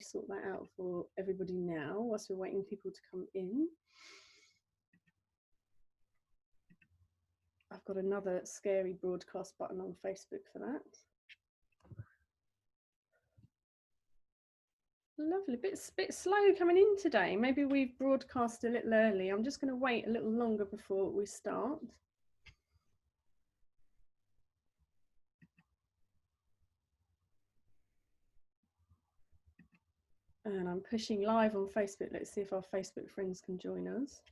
sort that out for everybody now whilst we're waiting people to come in. I've got another scary broadcast button on Facebook for that. Lovely, bit slow coming in today. Maybe we've broadcast a little early. I'm just going to wait a little longer before we start. And I'm pushing live on Facebook. Let's see if our Facebook friends can join us.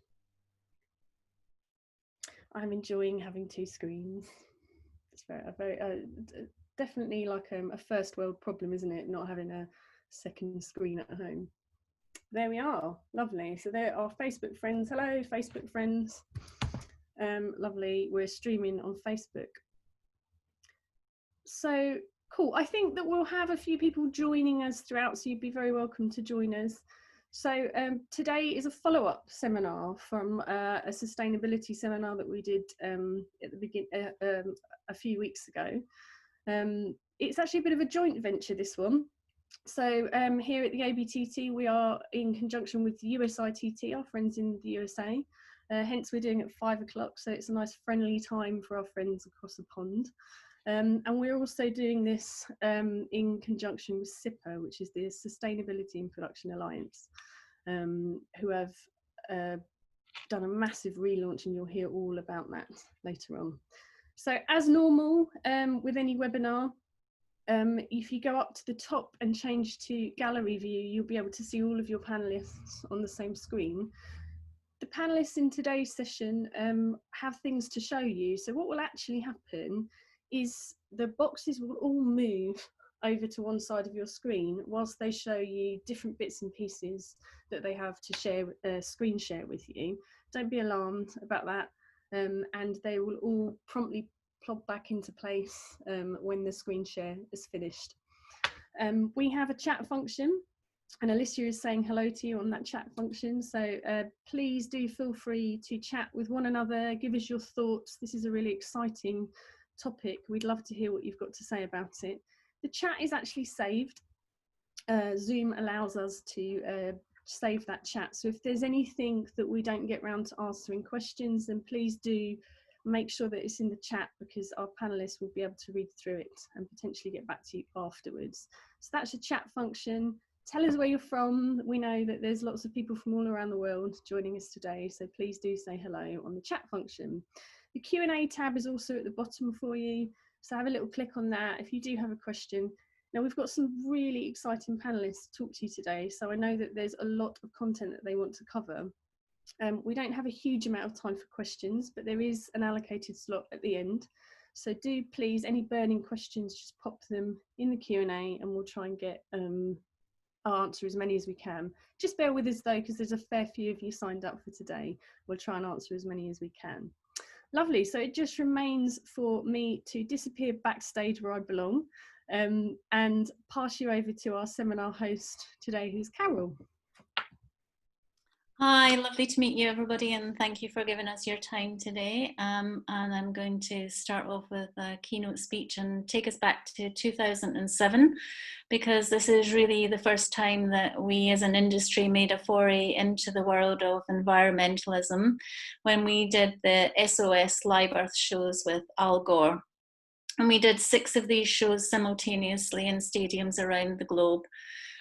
I'm enjoying having two screens. It's definitely like a first world problem, isn't it? Not having a second screen at home. There we are. Lovely. So there are Facebook friends. Hello, Facebook friends. Lovely. We're streaming on Facebook. So cool. I think that we'll have a few people joining us throughout, so you'd be very welcome to join us. So today is a follow-up seminar from a sustainability seminar that we did at the beginning a few weeks ago. It's actually a bit of a joint venture, this one. So here at the ABTT, we are in conjunction with USITT, our friends in the USA. Hence, we're doing it at 5 o'clock, so it's a nice friendly time for our friends across the pond. And we're also doing this in conjunction with SIPA, which is the Sustainability in Production Alliance, who have done a massive relaunch, and you'll hear all about that later on. So as normal with any webinar, if you go up to the top and change to gallery view, you'll be able to see all of your panelists on the same screen. The panelists in today's session have things to show you. So what will actually happen is the boxes will all move over to one side of your screen whilst they show you different bits and pieces that they have to share, screen share with you. Don't be alarmed about that, and they will all promptly plop back into place when the screen share is finished. We have a chat function, and Alicia is saying hello to you on that chat function, so please do feel free to chat with one another, give us your thoughts. This is a really exciting topic. We'd love to hear what you've got to say about it. The chat is actually saved. Zoom allows us to save that chat, so if there's anything that we don't get around to answering questions, then please do make sure that it's in the chat, because our panelists will be able to read through it and potentially get back to you afterwards. So that's a chat function. Tell us where you're from. We know that there's lots of people from all around the world joining us today, so please do say hello on the chat function. The Q&A tab is also at the bottom for you, so have a little click on that if you do have a question. Now, we've got some really exciting panelists to talk to you today, so I know that there's a lot of content that they want to cover. We don't have a huge amount of time for questions, but there is an allocated slot at the end. So do please, any burning questions, just pop them in the Q&A and we'll try and get I'll answer as many as we can. Just bear with us though, because there's a fair few of you signed up for today. We'll try and answer as many as we can. Lovely, so it just remains for me to disappear backstage where I belong and pass you over to our seminar host today, who's Carol. Hi, lovely to meet you everybody, and thank you for giving us your time today. And I'm going to start off with a keynote speech and take us back to 2007, because this is really the first time that we as an industry made a foray into the world of environmentalism when we did the SOS Live Earth shows with Al Gore. And we did 6 of these shows simultaneously in stadiums around the globe.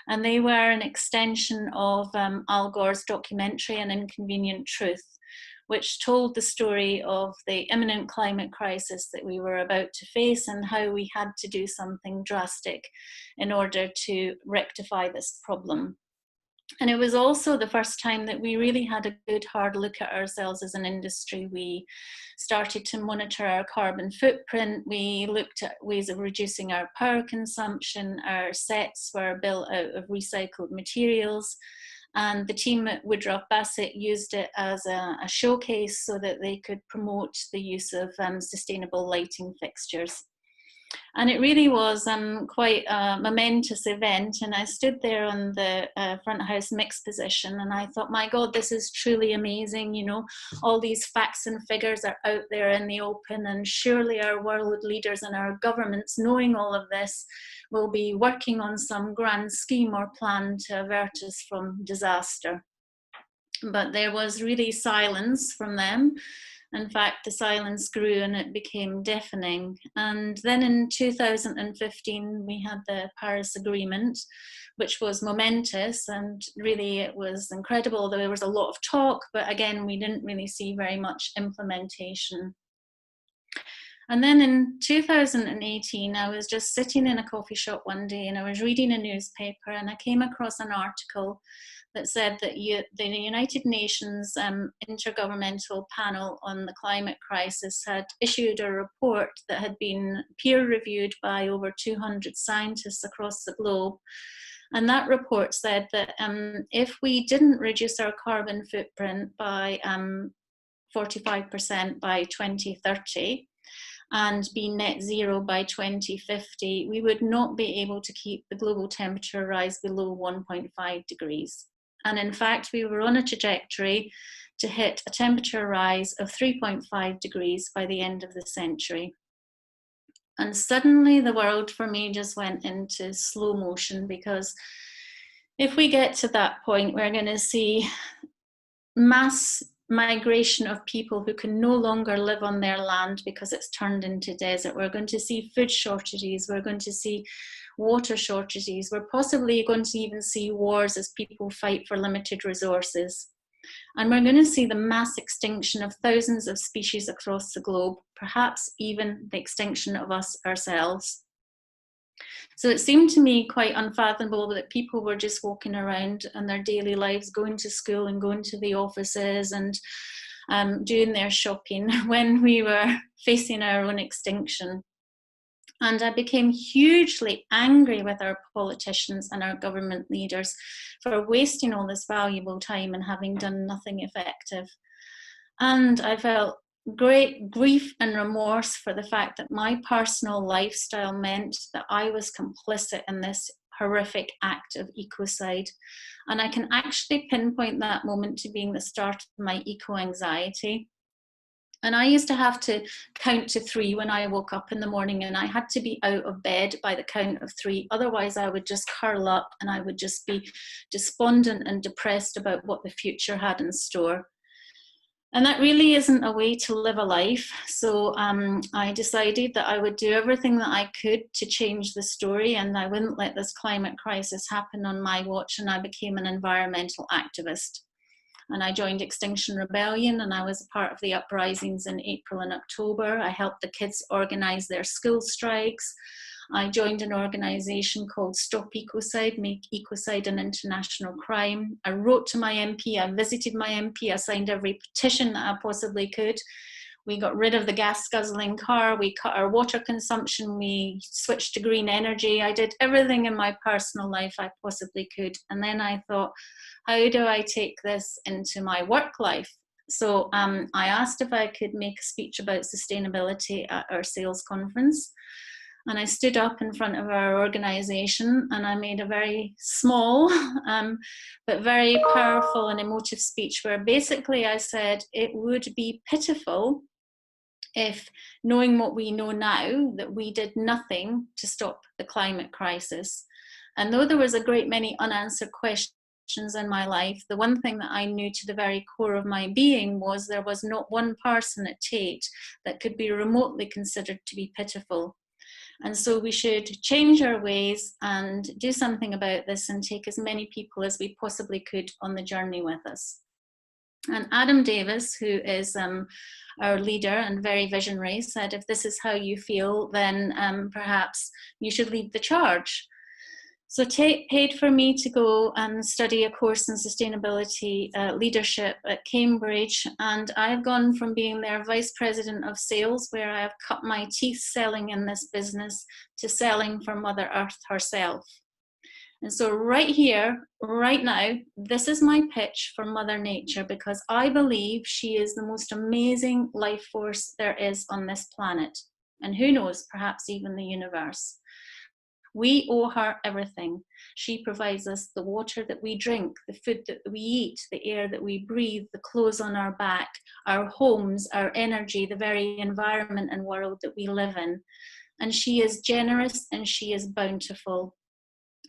And they were an extension of Al Gore's documentary, An Inconvenient Truth, which told the story of the imminent climate crisis that we were about to face and how we had to do something drastic in order to rectify this problem. And it was also the first time that we really had a good hard look at ourselves as an industry. We started to monitor our carbon footprint. We looked at ways of reducing our power consumption. Our sets were built out of recycled materials. And the team at Woodruff Bassett used it as a showcase so that they could promote the use of sustainable lighting fixtures. And it really was quite a momentous event, and I stood there on the front house mix position and I thought, my God, this is truly amazing. You know, all these facts and figures are out there in the open, and surely our world leaders and our governments, knowing all of this, will be working on some grand scheme or plan to avert us from disaster. But there was really silence from them. In fact, the silence grew and it became deafening. And then in 2015, we had the Paris Agreement, which was momentous, and really it was incredible. There was a lot of talk, but again, we didn't really see very much implementation. And then in 2018, I was just sitting in a coffee shop one day and I was reading a newspaper and I came across an article that said that the United Nations Intergovernmental Panel on the Climate Crisis had issued a report that had been peer-reviewed by over 200 scientists across the globe. And that report said that if we didn't reduce our carbon footprint by 45% by 2030, and be net zero by 2050, we would not be able to keep the global temperature rise below 1.5 degrees. And in fact, we were on a trajectory to hit a temperature rise of 3.5 degrees by the end of the century. And suddenly the world for me just went into slow motion, because if we get to that point, we're going to see mass migration of people who can no longer live on their land because it's turned into desert. We're going to see food shortages, we're going to see water shortages, we're possibly going to even see wars as people fight for limited resources. And we're going to see the mass extinction of thousands of species across the globe, perhaps even the extinction of us ourselves. So it seemed to me quite unfathomable that people were just walking around in their daily lives, going to school and going to the offices and doing their shopping when we were facing our own extinction. And I became hugely angry with our politicians and our government leaders for wasting all this valuable time and having done nothing effective. And I felt great grief and remorse for the fact that my personal lifestyle meant that I was complicit in this horrific act of ecocide. And I can actually pinpoint that moment to being the start of my eco-anxiety. And I used to have to count to 3 when I woke up in the morning, and I had to be out of bed by the count of 3. Otherwise, I would just curl up and I would just be despondent and depressed about what the future had in store. And that really isn't a way to live a life. So I decided that I would do everything that I could to change the story, and I wouldn't let this climate crisis happen on my watch, and I became an environmental activist. And I joined Extinction Rebellion, and I was a part of the uprisings in April and October. I helped the kids organise their school strikes. I joined an organisation called Stop Ecocide, Make Ecocide an International Crime. I wrote to my MP, I visited my MP, I signed every petition that I possibly could. We got rid of the gas guzzling car, we cut our water consumption, we switched to green energy. I did everything in my personal life I possibly could. And then I thought, how do I take this into my work life? So I asked if I could make a speech about sustainability at our sales conference. And I stood up in front of our organisation and I made a very small but very powerful and emotive speech where basically I said it would be pitiful if, knowing what we know now, that we did nothing to stop the climate crisis. And though there was a great many unanswered questions in my life, the one thing that I knew to the very core of my being was there was not one person at TAIT that could be remotely considered to be pitiful. And so we should change our ways and do something about this and take as many people as we possibly could on the journey with us. And Adam Davis, who is our leader and very visionary, said, if this is how you feel, then perhaps you should lead the charge. So TAIT paid for me to go and study a course in sustainability leadership at Cambridge, and I've gone from being their vice president of sales, where I have cut my teeth selling in this business, to selling for Mother Earth herself. And so right here, right now, this is my pitch for Mother Nature, because I believe she is the most amazing life force there is on this planet, and who knows, perhaps even the universe. We owe her everything. She provides us the water that we drink, the food that we eat, the air that we breathe, the clothes on our back, our homes, our energy, the very environment and world that we live in. and she is generous and she is bountiful,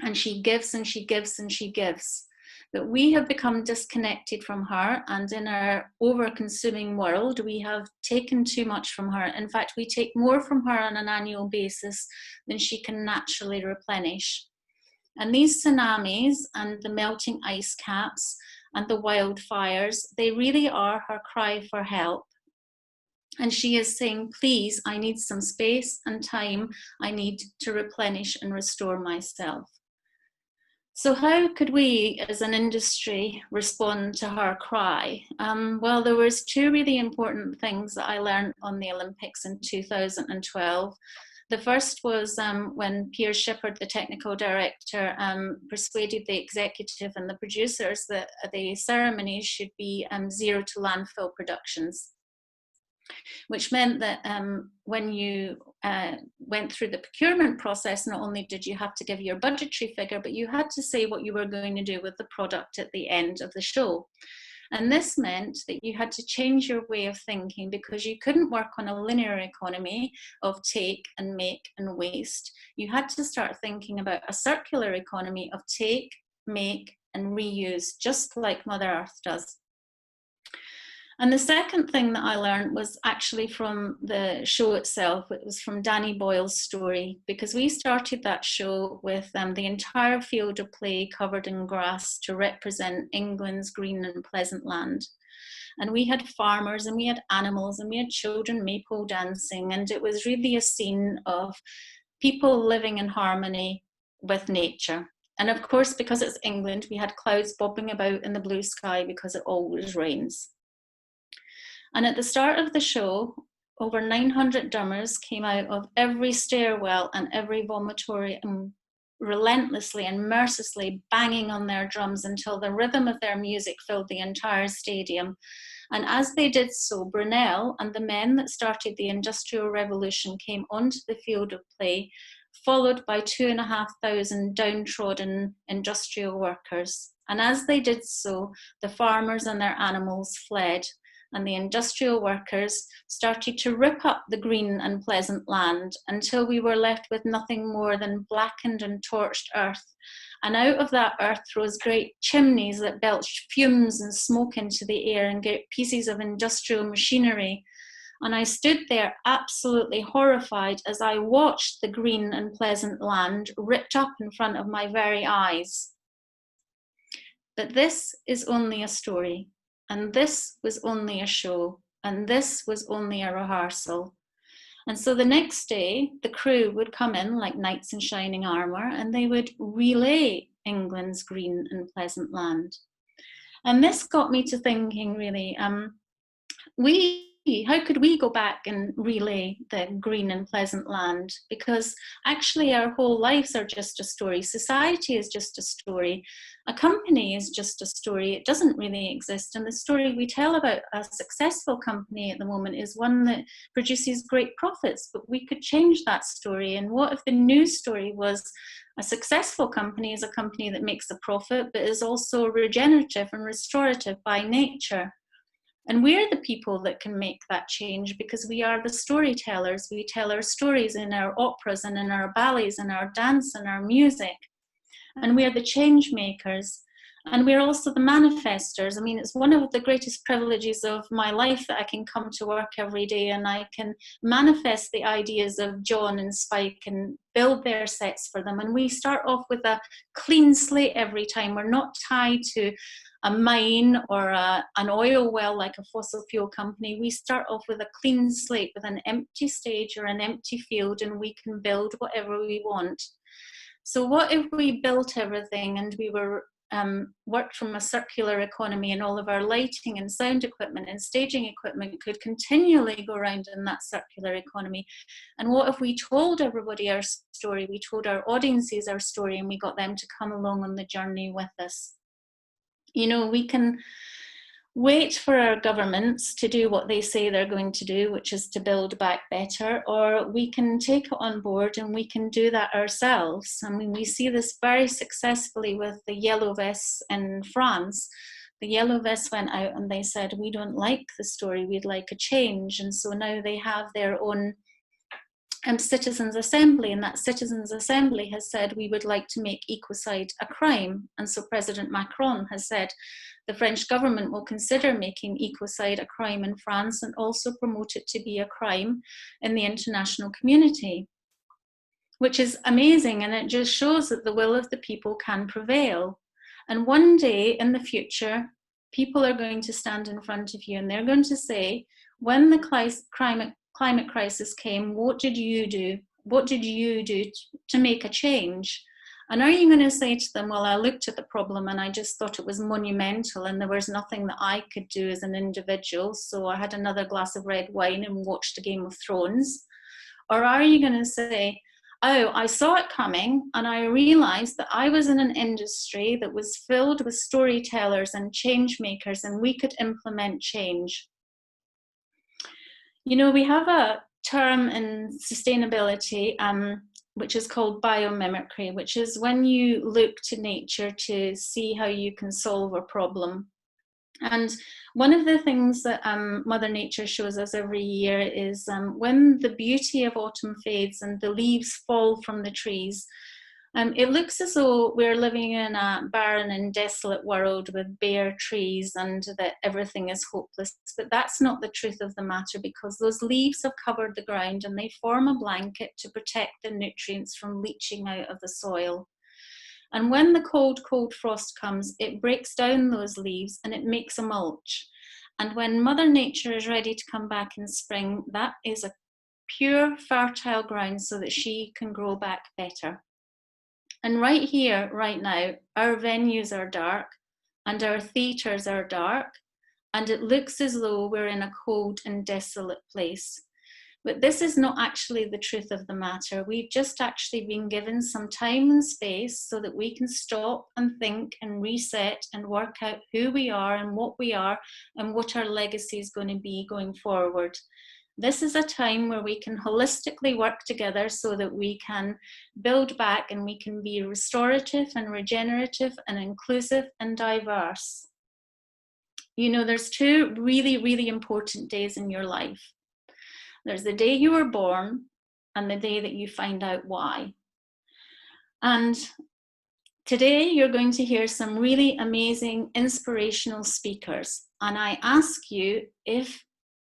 and she gives and she gives and she gives. But we have become disconnected from her, and in our over-consuming world, we have taken too much from her. In fact, we take more from her on an annual basis than she can naturally replenish. And these tsunamis and the melting ice caps and the wildfires, they really are her cry for help. And she is saying, please, I need some space and time. I need to replenish and restore myself. So how could we as an industry respond to her cry? Well, there was two really important things that I learned on the Olympics in 2012. The first was when Piers Shippard, the technical director, persuaded the executive and the producers that the ceremonies should be zero to landfill productions, which meant that when you went through the procurement process, not only did you have to give your budgetary figure, but you had to say what you were going to do with the product at the end of the show. And this meant that you had to change your way of thinking, because you couldn't work on a linear economy of take and make and waste. You had to start thinking about a circular economy of take, make and reuse, just like Mother Earth does. And the second thing that I learned was actually from the show itself. It was from Danny Boyle's story, because we started that show with the entire field of play covered in grass to represent England's green and pleasant land. And we had farmers and we had animals and we had children maypole dancing, and it was really a scene of people living in harmony with nature. And of course, because it's England, we had clouds bobbing about in the blue sky because it always rains. And at the start of the show, over 900 drummers came out of every stairwell and every vomitorium, relentlessly and mercilessly banging on their drums until the rhythm of their music filled the entire stadium. And as they did so, Brunel and the men that started the Industrial Revolution came onto the field of play, followed by 2,500 downtrodden industrial workers. And as they did so, the farmers and their animals fled, and the industrial workers started to rip up the green and pleasant land until we were left with nothing more than blackened and torched earth. And out of that earth rose great chimneys that belched fumes and smoke into the air, and great pieces of industrial machinery. And I stood there absolutely horrified as I watched the green and pleasant land ripped up in front of my very eyes. But this is only a story. And this was only a show, and this was only a rehearsal. And so the next day, the crew would come in like knights in shining armour, and they would relay England's green and pleasant land. And this got me to thinking, really, how could we go back and relay the green and pleasant land? Because actually our whole lives are just a story. Society is just a story. A company is just a story. It doesn't really exist. And the story we tell about a successful company at the moment is one that produces great profits, but we could change that story. And what if the news story was a successful company is a company that makes a profit, but is also regenerative and restorative by nature? And we're the people that can make that change, because we are the storytellers. We tell our stories in our operas and in our ballets and our dance and our music. And we are the change makers. And we're also the manifestors. I mean, it's one of the greatest privileges of my life that I can come to work every day and I can manifest the ideas of John and Spike and build their sets for them. And we start off with a clean slate every time. We're not tied to a mine or an oil well like a fossil fuel company. We start off with a clean slate, with an empty stage or an empty field, and we can build whatever we want. So what if we built everything and we were worked from a circular economy, and all of our lighting and sound equipment and staging equipment could continually go around in that circular economy? And what if we told everybody our story, we told our audiences our story, and we got them to come along on the journey with us? You know, we can wait for our governments to do what they say they're going to do, which is to build back better, or we can take it on board and we can do that ourselves. I mean, we see this very successfully with the Yellow Vests in France. The Yellow Vests went out and they said, we don't like the story, we'd like a change. And so now they have their own citizens' assembly, and that citizens' assembly has said we would like to make ecocide a crime. And so President Macron has said the French government will consider making ecocide a crime in France and also promote it to be a crime in the international community, which is amazing. And it just shows that the will of the people can prevail. And one day in the future, people are going to stand in front of you and they're going to say, when the climate crisis came, what did you do? What did you do to make a change? And are you going to say to them, well, I looked at the problem and I just thought it was monumental and there was nothing that I could do as an individual, so I had another glass of red wine and watched a Game of Thrones? Or are you going to say, oh, I saw it coming and I realized that I was in an industry that was filled with storytellers and change makers and we could implement change? You know, we have a term in sustainability which is called biomimicry, which is when you look to nature to see how you can solve a problem. And one of the things that Mother Nature shows us every year is when the beauty of autumn fades and the leaves fall from the trees, it looks as though we're living in a barren and desolate world with bare trees and that everything is hopeless. But that's not the truth of the matter, because those leaves have covered the ground and they form a blanket to protect the nutrients from leaching out of the soil. And when the cold, cold frost comes, it breaks down those leaves and it makes a mulch. And when Mother Nature is ready to come back in spring, that is a pure, fertile ground so that she can grow back better. And right here, right now, our venues are dark and our theatres are dark, and it looks as though we're in a cold and desolate place. But this is not actually the truth of the matter. We've just actually been given some time and space so that we can stop and think and reset and work out who we are and what our legacy is going to be going forward. This is a time where we can holistically work together so that we can build back and we can be restorative and regenerative and inclusive and diverse. You know, there's two really, really important days in your life. There's the day you were born and the day that you find out why. And today you're going to hear some really amazing, inspirational speakers. And I ask you, if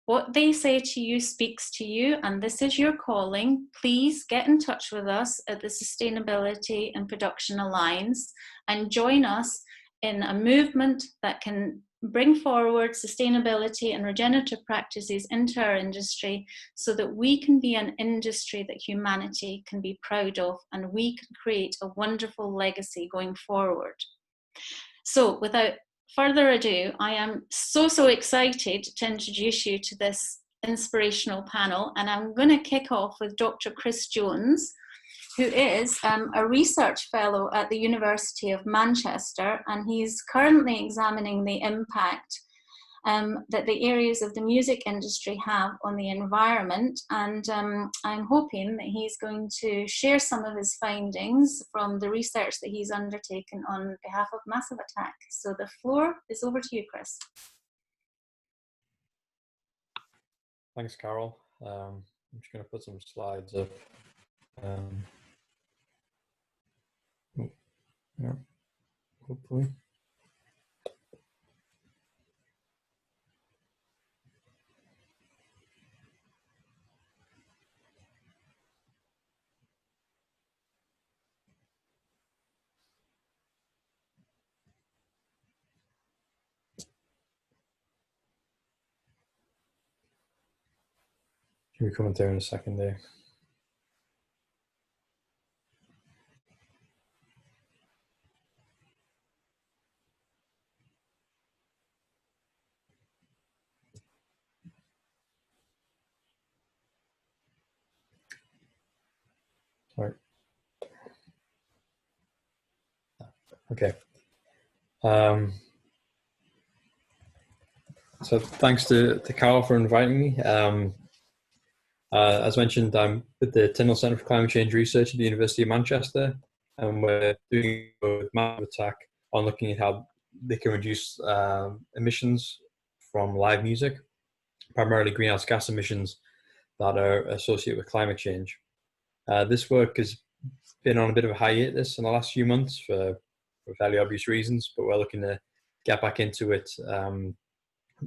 what they say to you speaks to you and this is your calling, please get in touch with us at the Sustainability and Production Alliance and join us in a movement that can bring forward sustainability and regenerative practices into our industry so that we can be an industry that humanity can be proud of and we can create a wonderful legacy going forward. So without further ado, I am so excited to introduce you to this inspirational panel, and I'm going to kick off with Dr. Chris Jones, who is a research fellow at the University of Manchester, and he's currently examining the impact that the areas of the music industry have on the environment, and I'm hoping that he's going to share some of his findings from the research that he's undertaken on behalf of Massive Attack. So the floor is over to you, Chris. Thanks, Carol. I'm just going to put some slides up. Yeah, hopefully. Should be coming through in a second there. Sorry. Okay. So thanks to Carol for inviting me. As mentioned, I'm with the Tyndall Centre for Climate Change Research at the University of Manchester, and we're doing with Massive Attack on looking at how they can reduce emissions from live music, primarily greenhouse gas emissions, that are associated with climate change. This work has been on a bit of a hiatus in the last few months for fairly obvious reasons, but we're looking to get back into it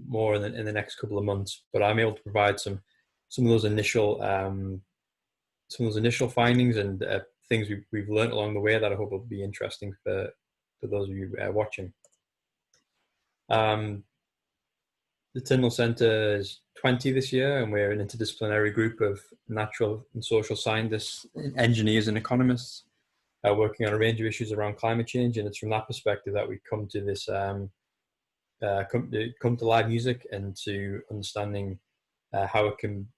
more in the next couple of months. But I'm able to provide some of those initial findings and things we've learned along the way that I hope will be interesting for those of you watching. The Tyndall Centre is 20 this year, and we're an interdisciplinary group of natural and social scientists, engineers and economists working on a range of issues around climate change. And it's from that perspective that we come to this, come to live music and to understanding how it can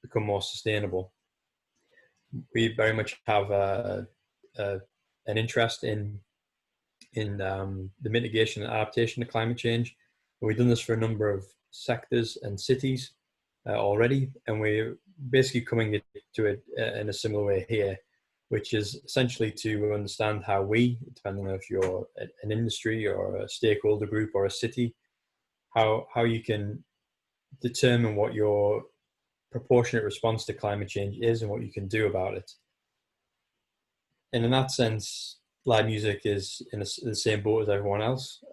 become more sustainable. We very much have an interest in the mitigation and adaptation to climate change. We've done this for a number of sectors and cities already, and we're basically coming to it in a similar way here, which is essentially to understand how we, depending on if you're an industry or a stakeholder group or a city, how you can determine what your proportionate response to climate change is and what you can do about it. And in that sense, live music is in the same boat as everyone else.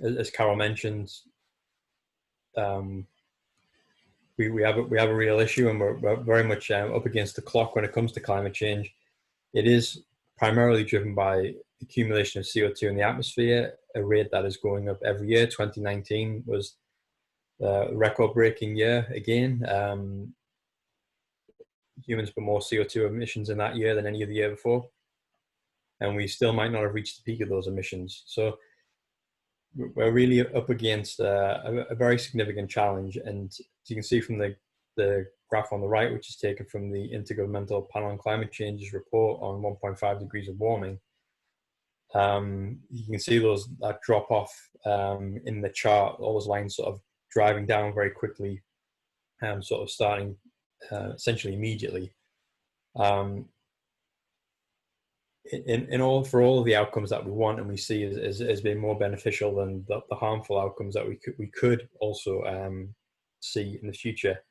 As Carol mentioned, we have a real issue, and we're very much up against the clock when it comes to climate change. It is primarily driven by accumulation of CO2 in the atmosphere, a rate that is going up every year. 2019 was a record-breaking year again. Humans put more CO2 emissions in that year than any other year before, and we still might not have reached the peak of those emissions. So we're really up against a very significant challenge. And as you can see from the graph on the right, which is taken from the Intergovernmental Panel on Climate Change's report on 1.5 degrees of warming, you can see that drop off in the chart, all those lines sort of driving down very quickly, sort of starting essentially immediately. For all of the outcomes that we want and we see as being more beneficial than the harmful outcomes that we could also see in the future.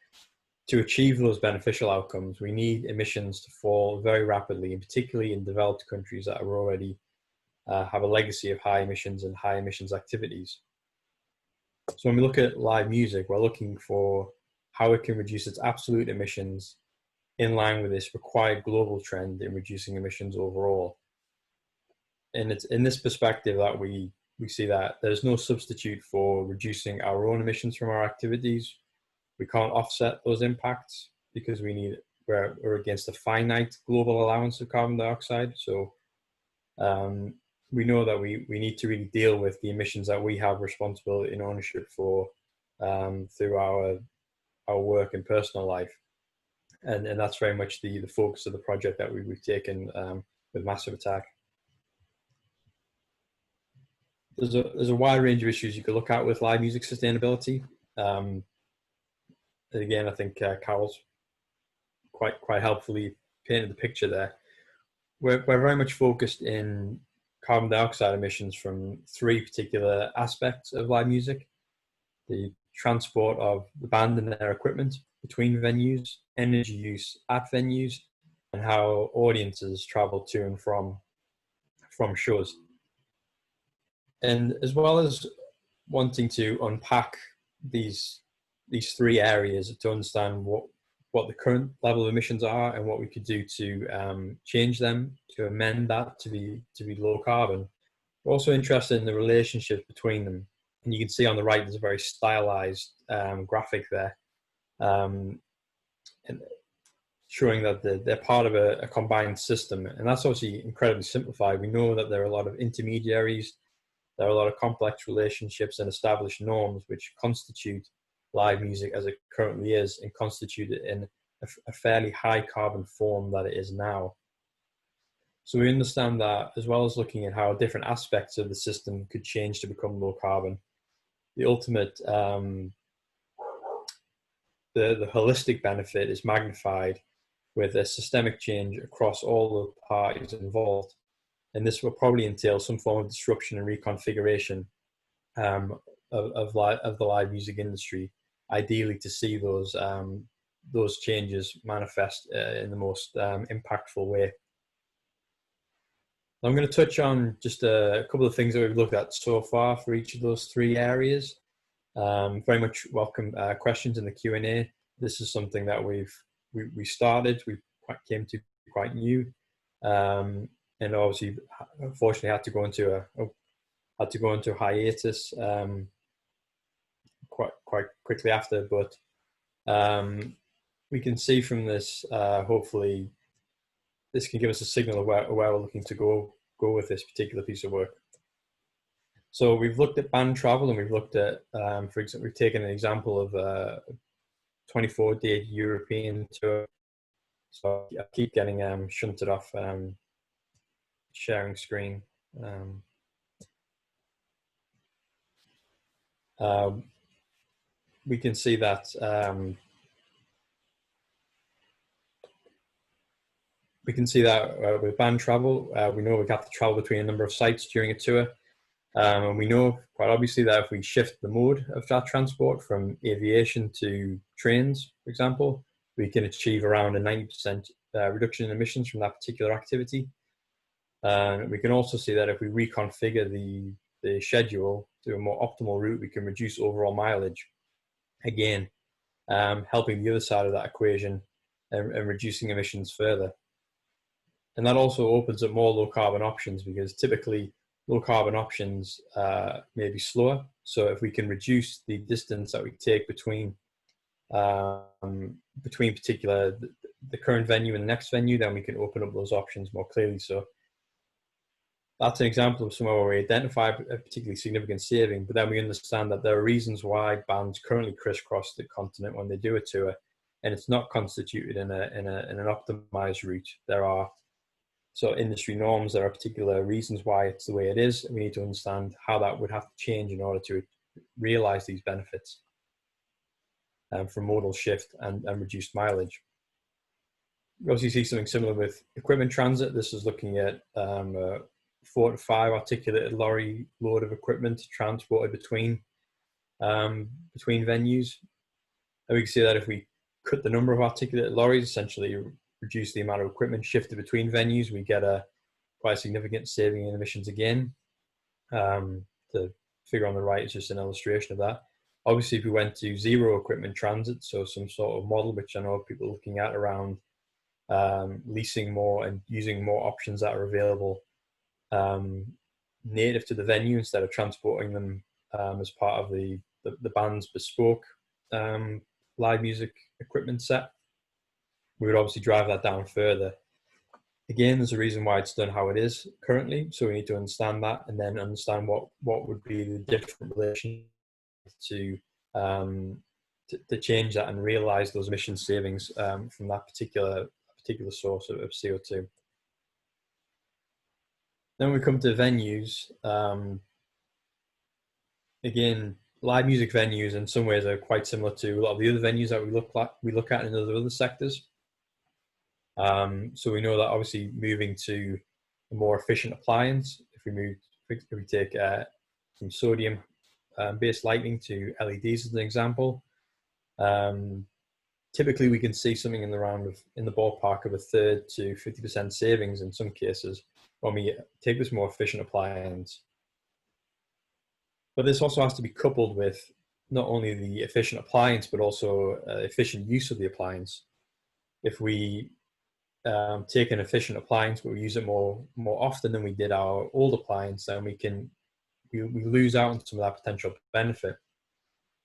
To achieve those beneficial outcomes, we need emissions to fall very rapidly, and particularly in developed countries that are already have a legacy of high emissions and high emissions activities. So when we look at live music, we're looking for how it can reduce its absolute emissions in line with this required global trend in reducing emissions overall. And it's in this perspective that we see that there's no substitute for reducing our own emissions from our activities. We can't offset those impacts because we're against a finite global allowance of carbon dioxide. So we know that we need to really deal with the emissions that we have responsibility and ownership for through our work and personal life. And that's very much the focus of the project that we've taken with Massive Attack. There's a wide range of issues you could look at with live music sustainability. Again, I think Carol's quite helpfully painted the picture there. We're very much focused in carbon dioxide emissions from three particular aspects of live music: the transport of the band and their equipment between venues, energy use at venues, and how audiences travel to and from shows. And as well as wanting to unpack these three areas to understand what the current level of emissions are and what we could do to change them, to amend that to be low carbon, we're also interested in the relationship between them. And you can see on the right, there's a very stylized graphic there, and showing that they're part of a combined system. And that's obviously incredibly simplified. We know that there are a lot of intermediaries, there are a lot of complex relationships and established norms which constitute live music as it currently is, and constitute it in a fairly high carbon form that it is now. So we understand that, as well as looking at how different aspects of the system could change to become low carbon, the ultimate, the holistic benefit is magnified with a systemic change across all the parties involved. And this will probably entail some form of disruption and reconfiguration of the live music industry, ideally to see those changes manifest in the most impactful way. I'm going to touch on just a couple of things that we've looked at so far for each of those three areas. Very much welcome questions in the Q&A. This is something that we came to quite new, and obviously, unfortunately, had to go into hiatus quite quickly after. But we can see from this, hopefully, this can give us a signal of where we're looking to go with this particular piece of work. So we've looked at band travel, and we've looked at, for example, we've taken an example of a 24-day European tour. So I keep getting shunted off sharing screen. We can see that with band travel, we know we have to travel between a number of sites during a tour. And we know quite obviously that if we shift the mode of that transport from aviation to trains, for example, we can achieve around a 90% reduction in emissions from that particular activity. We can also see that if we reconfigure the schedule to a more optimal route, we can reduce overall mileage. Again, helping the other side of that equation and reducing emissions further. And that also opens up more low carbon options, because typically low carbon options may be slower. So if we can reduce the distance that we take between particular the current venue and the next venue, then we can open up those options more clearly. So that's an example of somewhere where we identify a particularly significant saving, but then we understand that there are reasons why bands currently crisscross the continent when they do a tour, and it's not constituted in an optimized route. There are industry norms, there are particular reasons why it's the way it is, and we need to understand how that would have to change in order to realize these benefits from modal shift and reduced mileage. We also see something similar with equipment transit. This is looking at 4 to 5 articulated lorry load of equipment transported between venues. And we can see that if we cut the number of articulated lorries, essentially reduce the amount of equipment shifted between venues, we get a quite significant saving in emissions again. The figure on the right is just an illustration of that. Obviously, if we went to zero equipment transit, so some sort of model, which I know people are looking at around leasing more and using more options that are available native to the venue instead of transporting them as part of the band's bespoke live music equipment set, we would obviously drive that down further. Again, there's a reason why it's done how it is currently, so we need to understand that, and then understand what would be the different relation to change that and realize those emission savings from that particular source of CO2. Then we come to venues. Again, live music venues in some ways are quite similar to a lot of the other venues that we look at in other sectors. So we know that obviously moving to a more efficient appliance, if we take from sodium based lighting to LEDs as an example, typically we can see something in the ballpark of a 1/3 to 50% savings in some cases when we take this more efficient appliance. But this also has to be coupled with not only the efficient appliance, but also efficient use of the appliance. If we take an efficient appliance, but we use it more often than we did our old appliance, then we lose out on some of that potential benefit.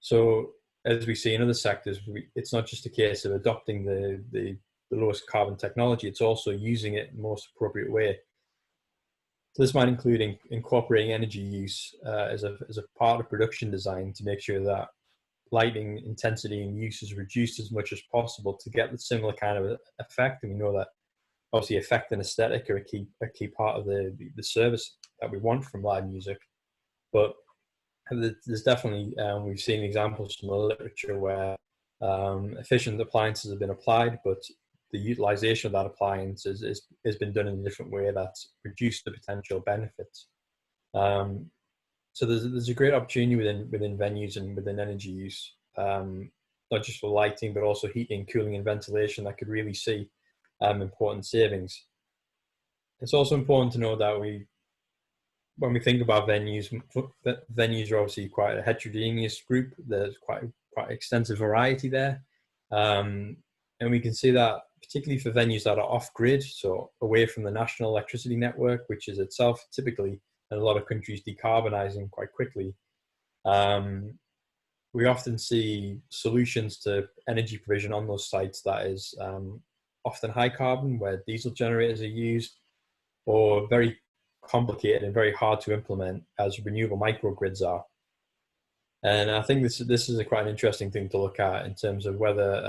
So as we see in other sectors, it's not just a case of adopting the lowest carbon technology, it's also using it in the most appropriate way. So this might include incorporating energy use as a part of production design to make sure that lighting intensity and use is reduced as much as possible to get the similar kind of effect. And we know that obviously effect and aesthetic are a key part of the service that we want from live music. But there's definitely, we've seen examples from the literature where efficient appliances have been applied, but the utilization of that appliance has been done in a different way that's reduced the potential benefits. So there's a great opportunity within venues and within energy use not just for lighting, but also heating, cooling, and ventilation that could really see important savings. It's also important to know that when we think about venues, venues are obviously quite a heterogeneous group. There's quite extensive variety there. And we can see that particularly for venues that are off-grid, so away from the national electricity network, which is itself typically in a lot of countries decarbonizing quite quickly. We often see solutions to energy provision on those sites that is often high carbon, where diesel generators are used, or very complicated and very hard to implement as renewable microgrids are. And I think this is quite an interesting thing to look at in terms of whether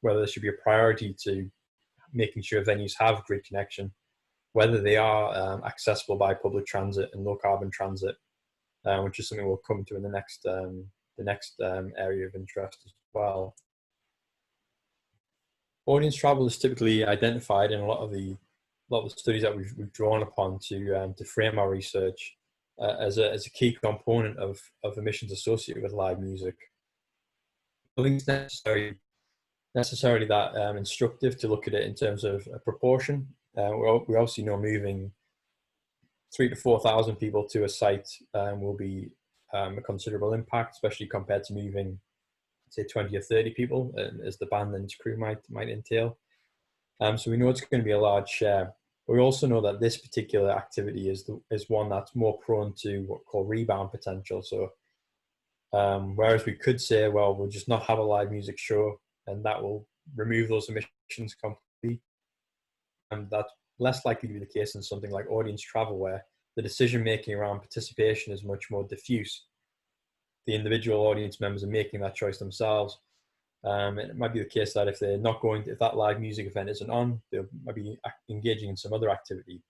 there should be a priority to making sure venues have grid connection, whether they are accessible by public transit and low carbon transit, which is something we'll come to in the next area of interest as well. Audience travel is typically identified in a lot of the studies that we've drawn upon to frame our research as a key component of emissions associated with live music. I think it's necessarily that instructive to look at it in terms of a proportion. We obviously know moving 3,000 to 4,000 people to a site will be a considerable impact, especially compared to moving, say, 20 or 30 people, as the band and its crew might entail. So we know it's going to be a large share. But we also know that this particular activity is one that's more prone to what we call rebound potential. So whereas we could say, well, we'll just not have a live music show, and that will remove those emissions completely, and that's less likely to be the case in something like audience travel, where the decision making around participation is much more diffuse. The individual audience members are making that choice themselves. It might be the case that if they're not going, if that live music event isn't on, they might be engaging in some other activity.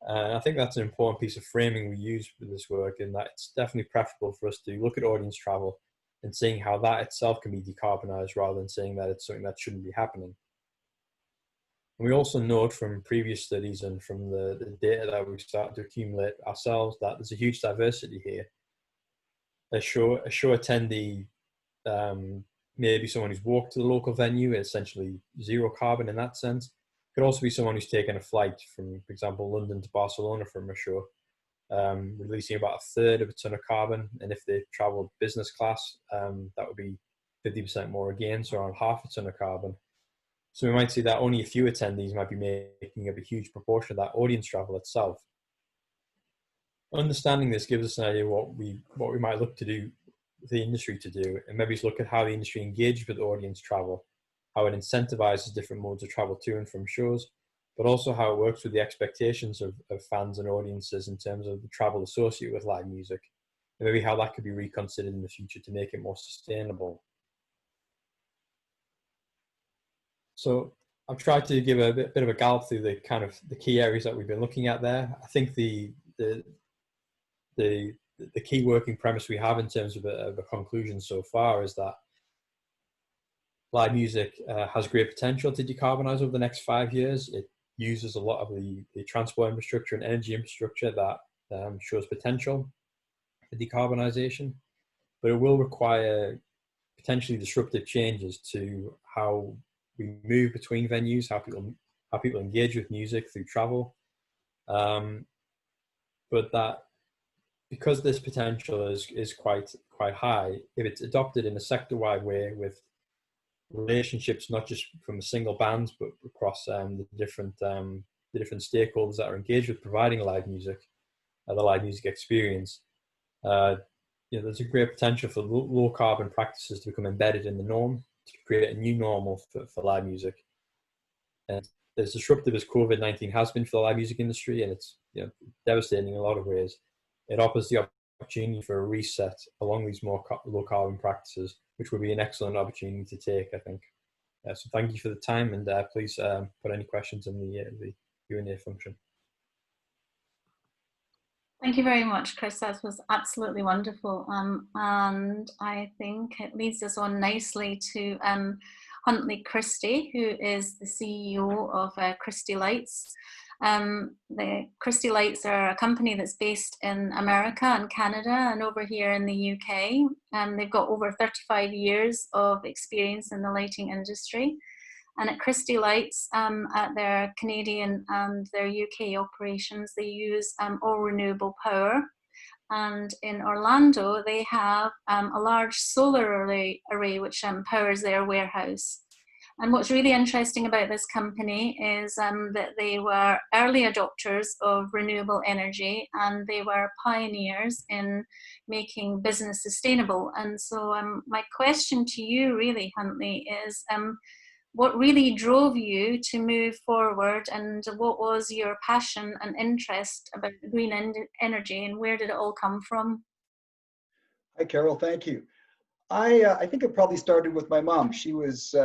I think that's an important piece of framing we use for this work, and that it's definitely preferable for us to look at audience travel and seeing how that itself can be decarbonized, rather than saying that it's something that shouldn't be happening. And we also note from previous studies and from the data that we've started to accumulate ourselves that there's a huge diversity here. A show attendee, maybe someone who's walked to the local venue, essentially zero carbon in that sense. Could also be someone who's taken a flight from, for example, London to Barcelona from a show, releasing about 1/3 of a ton of carbon. And if they traveled business class, that would be 50% more again, so around 1/2 a ton of carbon. So we might see that only a few attendees might be making up a huge proportion of that audience travel itself. Understanding this gives us an idea what we might look to do, the industry to do, and maybe look at how the industry engages with audience travel, how it incentivizes different modes of travel to and from shows, but also how it works with the expectations of fans and audiences in terms of the travel associated with live music, and maybe how that could be reconsidered in the future to make it more sustainable. So I've tried to give a bit of a gallop through the key areas that we've been looking at there. I think the key working premise we have in terms of a conclusion so far is that live music has great potential to decarbonize over the next 5 years. It uses a lot of the transport infrastructure and energy infrastructure that shows potential for decarbonization, but it will require potentially disruptive changes to how we move between venues, how people engage with music through travel, but that because this potential is quite high, if it's adopted in a sector-wide way with relationships not just from a single band but across the different stakeholders that are engaged with providing live music, the live music experience, there's a great potential for low carbon practices to become embedded in the norm, to create a new normal for live music. And as disruptive as COVID-19 has been for the live music industry, and it's devastating in a lot of ways, it offers the opportunity for a reset along these more low carbon practices, which would be an excellent opportunity to take, I think. So thank you for the time, and please put any questions in the Q&A function. Thank you very much, Chris. That was absolutely wonderful. And I think it leads us on nicely to Huntley Christie, who is the CEO of Christie Lights. The Christie Lights are a company that's based in America and Canada and over here in the UK. They've got over 35 years of experience in the lighting industry. And at Christie Lights, at their Canadian and their UK operations, they use all renewable power. And in Orlando, they have a large solar array which powers their warehouse. And what's really interesting about this company is that they were early adopters of renewable energy, and they were pioneers in making business sustainable. And so my question to you really, Huntley, is what really drove you to move forward, and what was your passion and interest about green energy, and where did it all come from? Hi, Carol, thank you. I think it probably started with my mom. She was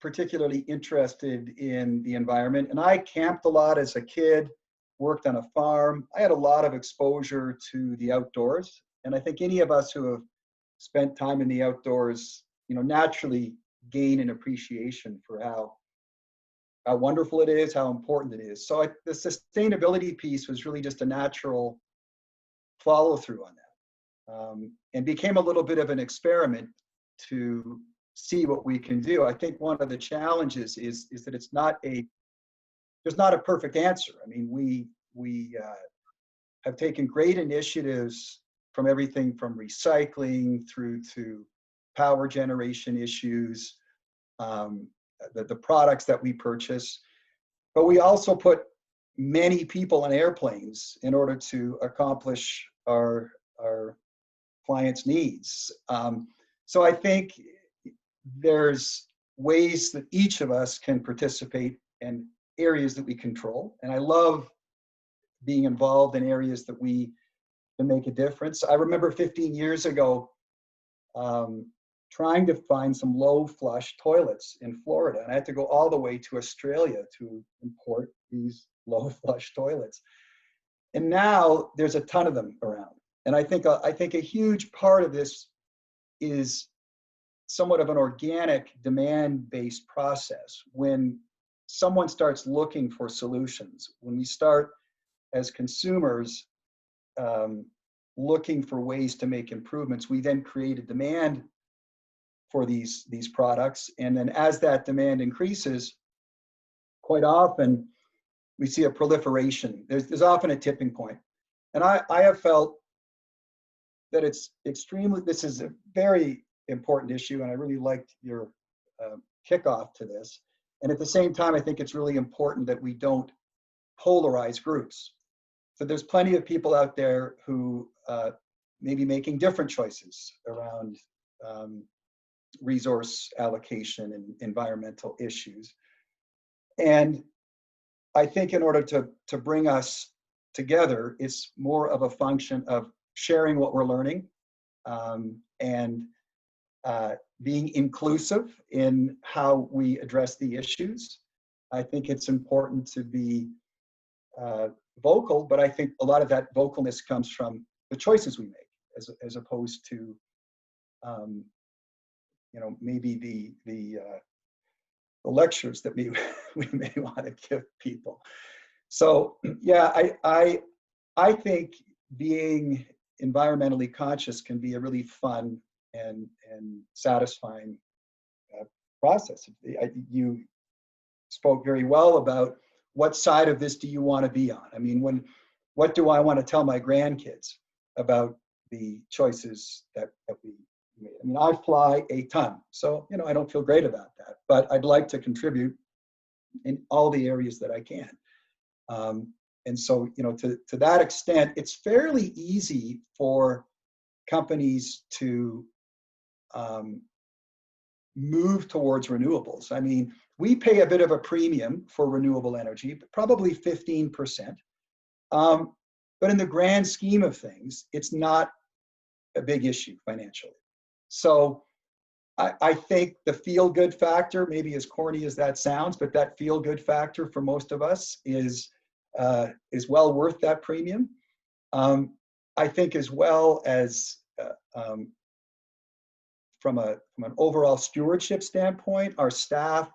particularly interested in the environment. And I camped a lot as a kid, worked on a farm. I had a lot of exposure to the outdoors. And I think any of us who have spent time in the outdoors, naturally gain an appreciation for how wonderful it is, how important it is. So the sustainability piece was really just a natural follow through on that, and became a little bit of an experiment to see what we can do. I think one of the challenges is that there's not a perfect answer. I mean, we have taken great initiatives from everything from recycling through to power generation issues, the products that we purchase, but we also put many people on airplanes in order to accomplish our clients' needs. So I think there's ways that each of us can participate in areas that we control. And I love being involved in areas that we can make a difference. I remember 15 years ago, trying to find some low flush toilets in Florida. And I had to go all the way to Australia to import these low flush toilets. And now there's a ton of them around. And I think a huge part of this is somewhat of an organic demand-based process. When someone starts looking for solutions, when we start as consumers looking for ways to make improvements, we then create a demand for these products. And then as that demand increases, quite often we see a proliferation. There's often a tipping point. And I have felt that this is a very important issue, and I really liked your kickoff to this. And at the same time, I think it's really important that we don't polarize groups. So there's plenty of people out there who may be making different choices around resource allocation and environmental issues. And I think in order to bring us together, it's more of a function of sharing what we're learning, and being inclusive in how we address the issues. I think it's important to be vocal, but I think a lot of that vocalness comes from the choices we make, as opposed to maybe the lectures that we may want to give people. So yeah, I think being environmentally conscious can be a really fun and satisfying process. You spoke very well about what side of this do you want to be on. I mean, what do I want to tell my grandkids about the choices that we made? I mean, I fly a ton, so I don't feel great about that, but I'd like to contribute in all the areas that I can. And so, to that extent, it's fairly easy for companies to move towards renewables. I mean, we pay a bit of a premium for renewable energy, probably 15%. But in the grand scheme of things, it's not a big issue financially. So I think the feel-good factor, maybe as corny as that sounds, but that feel-good factor for most of us is well worth that premium. I think as well as from an overall stewardship standpoint, our staff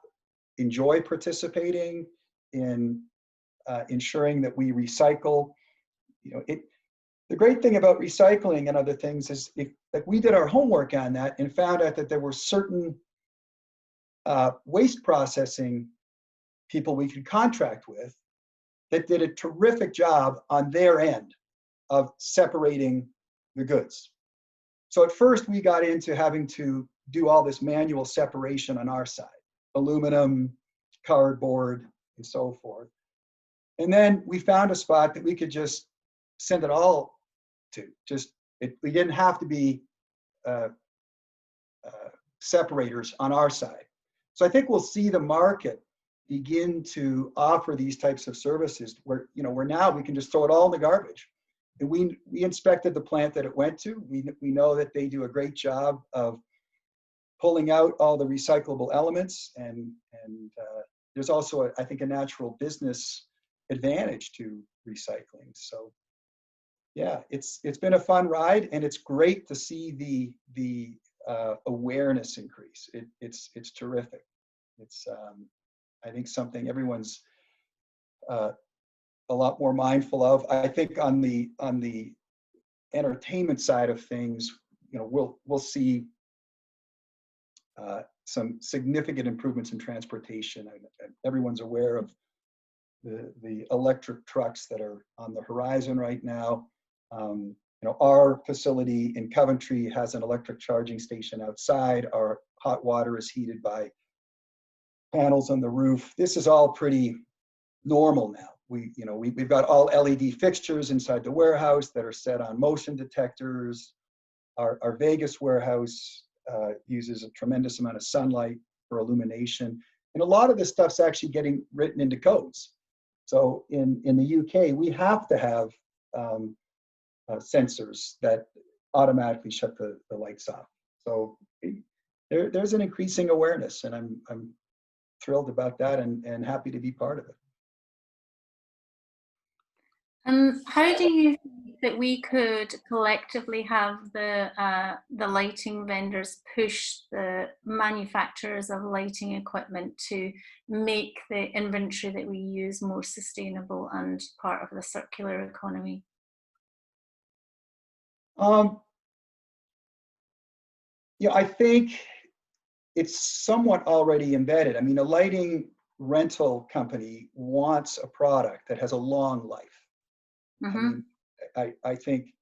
enjoy participating in ensuring that we recycle. The great thing about recycling and other things is like we did our homework on that and found out that there were certain waste processing people we could contract with that did a terrific job on their end of separating the goods. So at first we got into having to do all this manual separation on our side, aluminum, cardboard, and so forth. And then we found a spot that we could just send it all to. We didn't have to be separators on our side. So I think we'll see the market begin to offer these types of services where now we can just throw it all in the garbage. And we inspected the plant that it went to. We know that they do a great job of pulling out all the recyclable elements, and there's also I think a natural business advantage to recycling. So yeah, it's been a fun ride, and it's great to see the awareness increase. It's terrific. It's I think something everyone's a lot more mindful of. I think on the entertainment side of things, we'll see some significant improvements in transportation. Everyone's aware of the electric trucks that are on the horizon right now. Our facility in Coventry has an electric charging station outside. Our hot water is heated by panels on the roof. This is all pretty normal now. We've got all LED fixtures inside the warehouse that are set on motion detectors. Our Vegas warehouse uses a tremendous amount of sunlight for illumination. And a lot of this stuff's actually getting written into codes. So in the UK, we have to have sensors that automatically shut the lights off. So there's an increasing awareness, and I'm thrilled about that and happy to be part of it. How do you think that we could collectively have the lighting vendors push the manufacturers of lighting equipment to make the inventory that we use more sustainable and part of the circular economy? I think it's somewhat already embedded. I mean, a lighting rental company wants a product that has a long life. Mm-hmm. I mean, I think,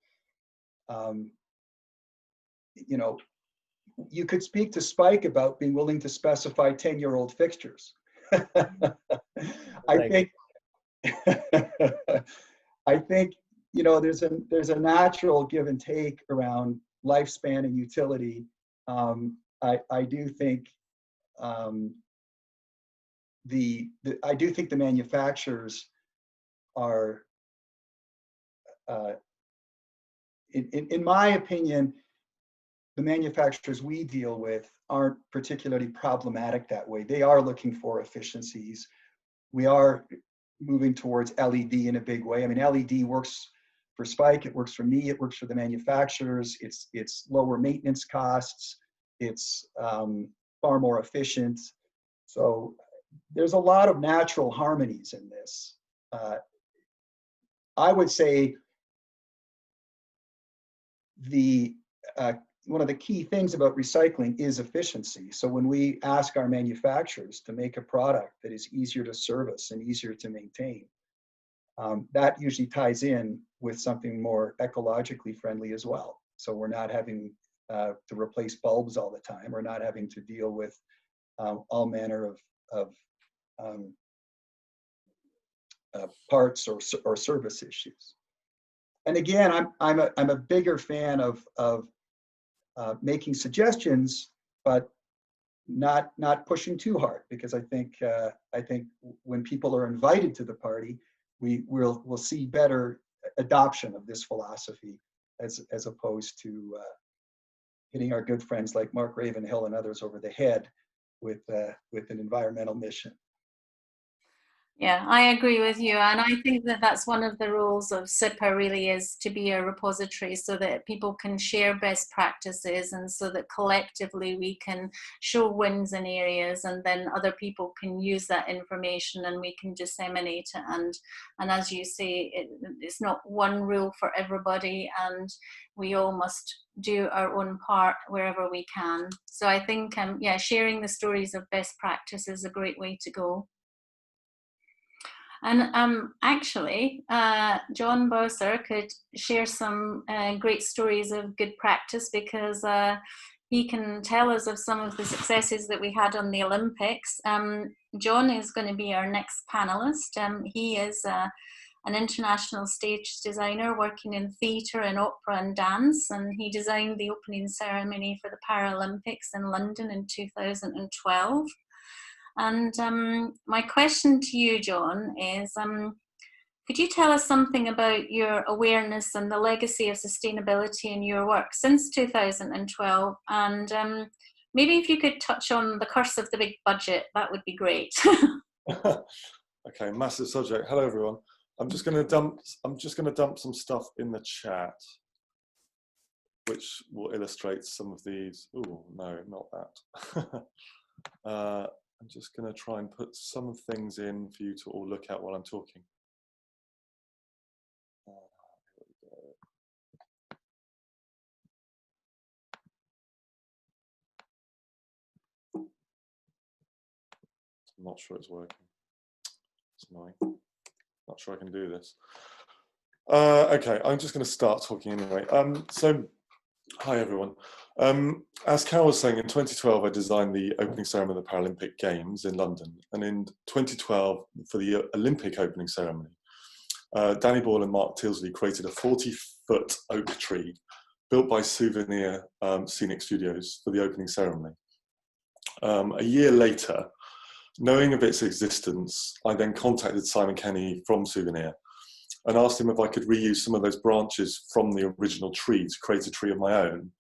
you could speak to Spike about being willing to specify 10-year-old fixtures. I think, there's a natural give and take around lifespan and utility. I do think the manufacturers are, in my opinion, the manufacturers we deal with aren't particularly problematic that way. They are looking for efficiencies. We are moving towards LED in a big way. I mean, LED works for Spike, it works for me, it works for the manufacturers. It's lower maintenance costs. It's far more efficient. So there's a lot of natural harmonies in this. I would say one of the key things about recycling is efficiency. So when we ask our manufacturers to make a product that is easier to service and easier to maintain, that usually ties in with something more ecologically friendly as well. So we're not having to replace bulbs all the time. We're not having to deal with all manner of parts or service issues. And again, I'm a bigger fan of making suggestions, but not pushing too hard, because I think when people are invited to the party, we'll see better adoption of this philosophy as opposed to hitting our good friends like Mark Ravenhill and others over the head with an environmental mission. Yeah, I agree with you. And I think that that's one of the roles of SIPA really, is to be a repository so that people can share best practices, and so that collectively we can show wins in areas, and then other people can use that information and we can disseminate it. And as you say, it's not one rule for everybody, and we all must do our own part wherever we can. So I think, yeah, sharing the stories of best practice is a great way to go. And actually, John Bowser could share some great stories of good practice, because he can tell us of some of the successes that we had on the Olympics. John is going to be our next panelist. He is an international stage designer working in theatre and opera and dance, and he designed the opening ceremony for the Paralympics in London in 2012. And my question to you, John, is could you tell us something about your awareness and the legacy of sustainability in your work since 2012? And maybe if you could touch on the curse of the big budget, that would be great. Okay, massive subject. Hello, everyone. I'm just going to dump some stuff in the chat, which will illustrate some of these. Oh no, not that. I'm just going to try and put some things in for you to all look at while I'm talking. I'm not sure it's working. It's annoying. Not sure I can do this. Okay, I'm just going to start talking anyway. So, hi everyone. As Carol was saying, in 2012 I designed the opening ceremony of the Paralympic Games in London, and in 2012 for the Olympic opening ceremony, Danny Boyle and Mark Tilsley created a 40-foot oak tree built by Souvenir Scenic Studios for the opening ceremony. A year later, knowing of its existence, I then contacted Simon Kenny from Souvenir and asked him if I could reuse some of those branches from the original tree to create a tree of my own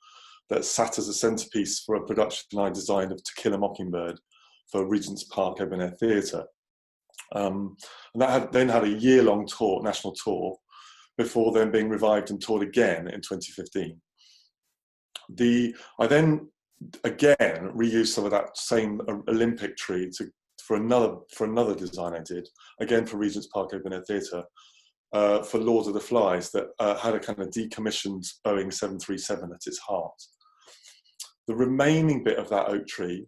that sat as a centerpiece for a production I designed of To Kill a Mockingbird for Regent's Park Open Air Theatre. And that then had a year-long tour, national tour, before then being revived and toured again in 2015. I then again reused some of that same Olympic tree for another design I did, again for Regent's Park Open Air Theatre, for Lord of the Flies, that had a kind of decommissioned Boeing 737 at its heart. The remaining bit of that oak tree,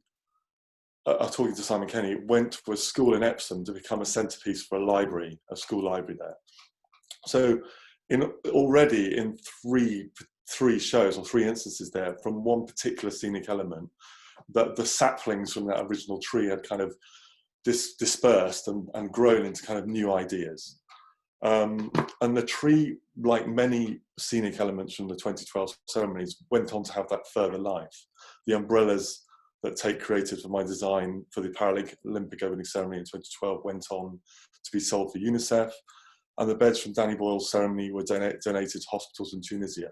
talking to Simon Kenny, went to a school in Epsom to become a centerpiece for a library, a school library there. So already in three shows, or three instances there, from one particular scenic element, that the saplings from that original tree had kind of dispersed and grown into kind of new ideas. And the tree, like many scenic elements from the 2012 ceremonies, went on to have that further life. The umbrellas that TAIT created for my design for the Paralympic opening ceremony in 2012 went on to be sold for UNICEF, and the beds from Danny Boyle's ceremony were donated to hospitals in Tunisia.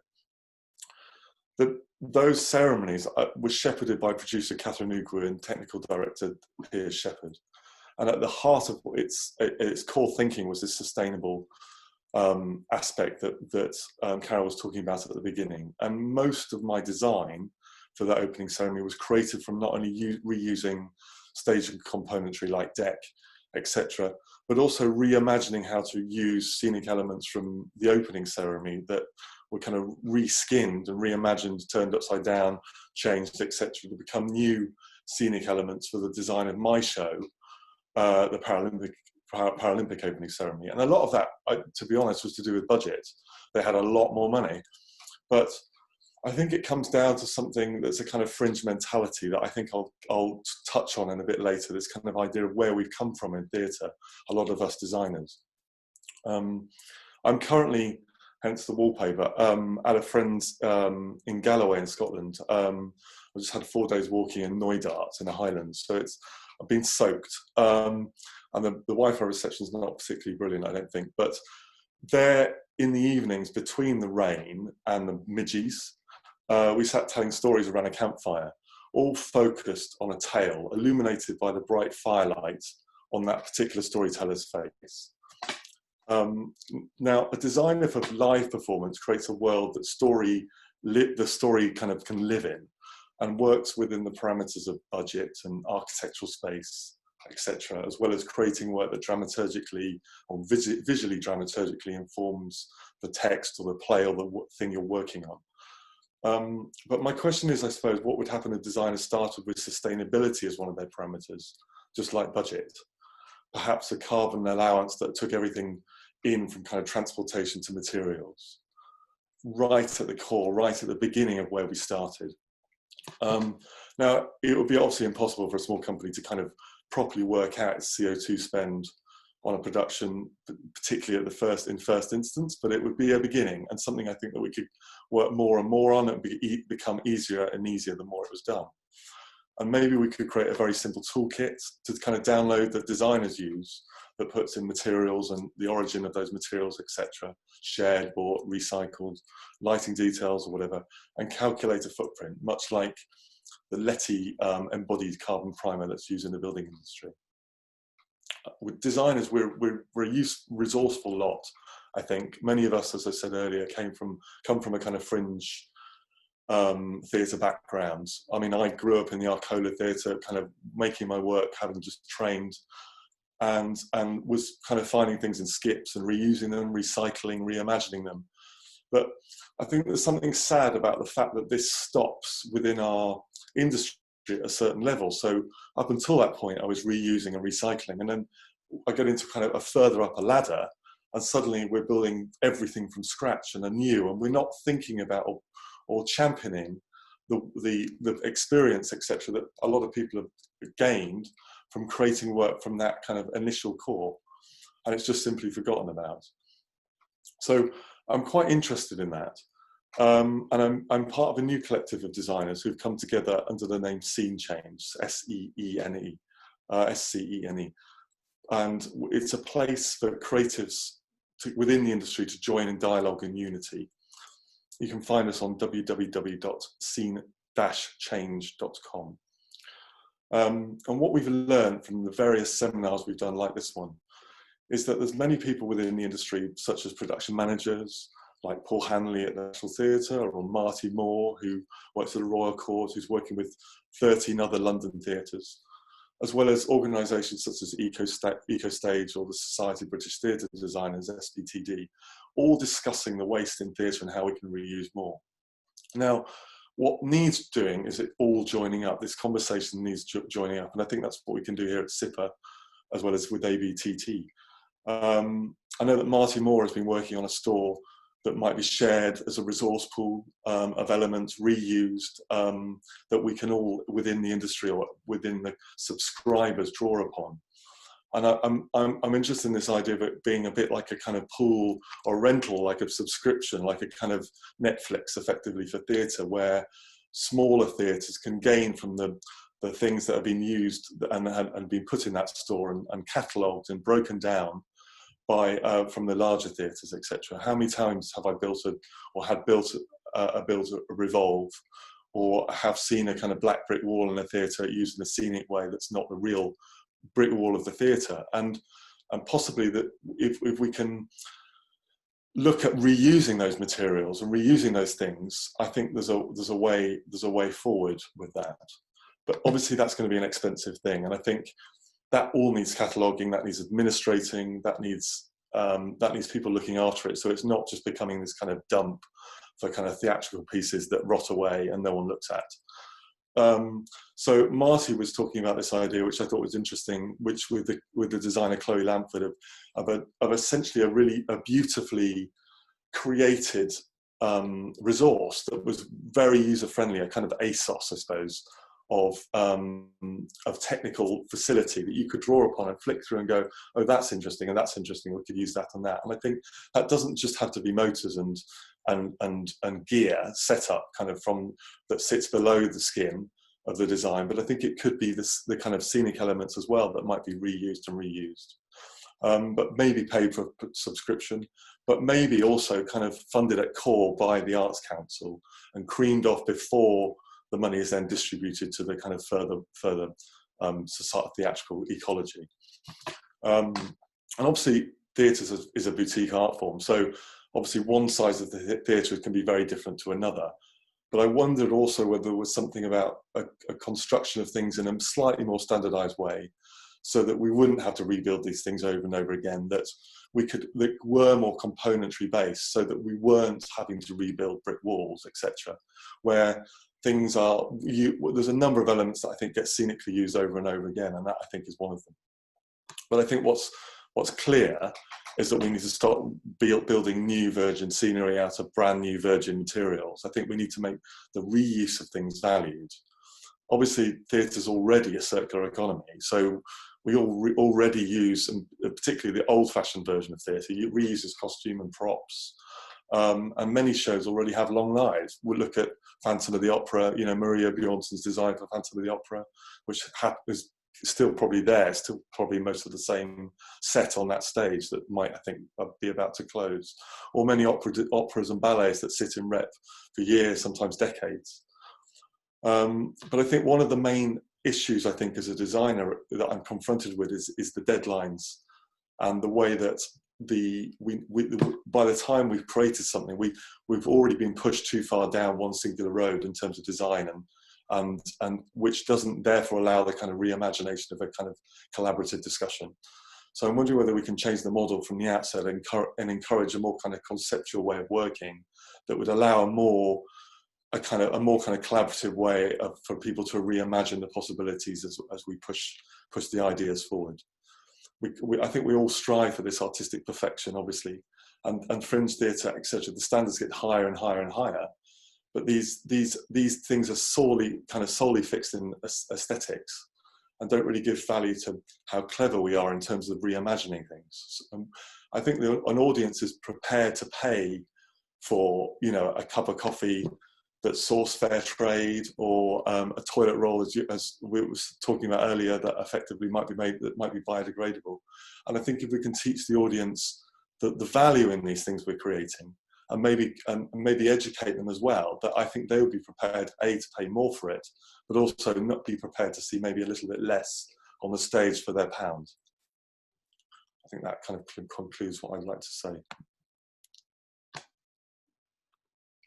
Those ceremonies were shepherded by producer Catherine Ugwu and technical director Piers Shepherd. And at the heart of its core thinking was this sustainable aspect that Carol was talking about at the beginning. And most of my design for that opening ceremony was created from not only reusing stage and componentry like deck, etc., but also reimagining how to use scenic elements from the opening ceremony that were kind of reskinned and reimagined, turned upside down, changed, etc., to become new scenic elements for the design of my show, the Paralympic opening ceremony. And a lot of that, to be honest, was to do with budget. They had a lot more money. But I think it comes down to something that's a kind of fringe mentality that I think I'll touch on in a bit later, this kind of idea of where we've come from in theatre, a lot of us designers. I'm currently, hence the wallpaper, at a friend's in Galloway in Scotland. I just had 4 days walking in Knoydart in the Highlands, so I've been soaked. And the Wi-Fi reception is not particularly brilliant, I don't think, but there in the evenings between the rain and the midges, we sat telling stories around a campfire, all focused on a tale, illuminated by the bright firelight on that particular storyteller's face. Now, a designer for live performance creates a world that the story kind of can live in, and works within the parameters of budget and architectural space, etc., as well as creating work that dramaturgically or visually dramaturgically informs the text or the play or the thing you're working on. But my question is, I suppose, what would happen if designers started with sustainability as one of their parameters, just like budget? Perhaps a carbon allowance that took everything in from kind of transportation to materials, right at the core, right at the beginning of where we started. Now, it would be obviously impossible for a small company to kind of properly work out its CO2 spend on a production, particularly at in first instance, but it would be a beginning, and something I think that we could work more and more on, and become easier and easier the more it was done. And maybe we could create a very simple toolkit to kind of download that designers use, that puts in materials and the origin of those materials, etc., shared, bought, recycled, lighting details or whatever, and calculate a footprint, much like the Leti embodied carbon primer that's used in the building industry. With designers, we're a resourceful lot, I think. Many of us, as I said earlier, come from a kind of fringe theatre backgrounds. I mean, I grew up in the Arcola theatre, kind of making my work, having just trained, and was kind of finding things in skips and reusing them, recycling, reimagining them. But I think there's something sad about the fact that this stops within our industry at a certain level. So up until that point, I was reusing and recycling, and then I get into kind of a further up a ladder, and suddenly we're building everything from scratch and anew, and we're not thinking about or championing the experience, etc., that a lot of people have gained from creating work from that kind of initial core, and it's just simply forgotten about. So I'm quite interested in that, and I'm part of a new collective of designers who've come together under the name Scene Change, S-E-E-N-E, S-C-E-N-E, and it's a place for creatives within the industry to join in dialogue and unity. You can find us on www.scene-change.com. And what we've learned from the various seminars we've done, like this one, is that there's many people within the industry, such as production managers, like Paul Hanley at the National Theatre, or Marty Moore, who works at the Royal Court, who's working with 13 other London theatres, as well as organisations such as EcoStage or the Society of British Theatre Designers, SBTD, all discussing the waste in theatre and how we can reuse more. Now, what needs doing is it all joining up. This conversation needs joining up, and I think that's what we can do here at SIPA, as well as with ABTT. I know that Marty Moore has been working on a store that might be shared as a resource pool of elements reused, that we can all within the industry or within the subscribers draw upon. And I'm interested in this idea of it being a bit like a kind of pool or rental, like a subscription, like a kind of Netflix effectively for theatre, where smaller theatres can gain from the things that have been used and been put in that store and catalogued and broken down by from the larger theatres, etc. How many times have I built a Revolve, or have seen a kind of black brick wall in a theatre used in a scenic way that's not the real brick wall of the theatre? And possibly that if we can look at reusing those materials and reusing those things, I think there's a way forward with that. But obviously that's going to be an expensive thing, and I think that all needs cataloguing, that needs administrating, that needs people looking after it, so it's not just becoming this kind of dump for kind of theatrical pieces that rot away and no one looks at. So Marty was talking about this idea, which I thought was interesting, which with the designer Chloe Lamford, of essentially a beautifully created resource that was very user friendly, a kind of ASOS, I suppose, of technical facility that you could draw upon and flick through and go, oh, that's interesting, and that's interesting, we could use that and that. And I think that doesn't just have to be motors and gear set up kind of from that sits below the skin of the design, but I think it could be the kind of scenic elements as well that might be reused and reused, but maybe paid for subscription, but maybe also kind of funded at core by the Arts Council and creamed off before the money is then distributed to the kind of further society, theatrical ecology. And obviously theatre is a boutique art form, so obviously one side of the theatre can be very different to another. But I wondered also whether there was something about a construction of things in a slightly more standardized way, so that we wouldn't have to rebuild these things over and over again, that were more componentry based, so that we weren't having to rebuild brick walls, etc. Where things are, there's a number of elements that I think get scenically used over and over again, and that I think is one of them. But I think what's clear is that we need to start building new virgin scenery out of brand new virgin materials. I think we need to make the reuse of things valued. Obviously, theatre is already a circular economy, so we already use, and particularly the old-fashioned version of theatre, reuses costume and props. And many shows already have long lives. We look at Phantom of the Opera, Maria Bjornsson's design for Phantom of the Opera, which is still probably there, still probably most of the same set on that stage that might, I think, be about to close. Or many operas and ballets that sit in rep for years, sometimes decades. But I think one of the main issues, I think, as a designer that I'm confronted with is the deadlines, and the way that by the time we've created something, we've already been pushed too far down one singular road in terms of design, and which doesn't therefore allow the kind of reimagination of a kind of collaborative discussion. So I'm wondering whether we can change the model from the outset and encourage a more kind of conceptual way of working that would allow a more kind of collaborative way for people to reimagine the possibilities as we push the ideas forward. I think we all strive for this artistic perfection, obviously, and fringe theatre, etc. The standards get higher and higher and higher, but these things are solely fixed in aesthetics, and don't really give value to how clever we are in terms of reimagining things. I think an audience is prepared to pay for a cup of coffee that's sourced fair trade, or a toilet roll, as we were talking about earlier, that effectively might be biodegradable. And I think if we can teach the audience the value in these things we're creating, and maybe educate them as well, that I think they would be prepared, A, to pay more for it, but also not be prepared to see maybe a little bit less on the stage for their pound. I think that kind of concludes what I'd like to say.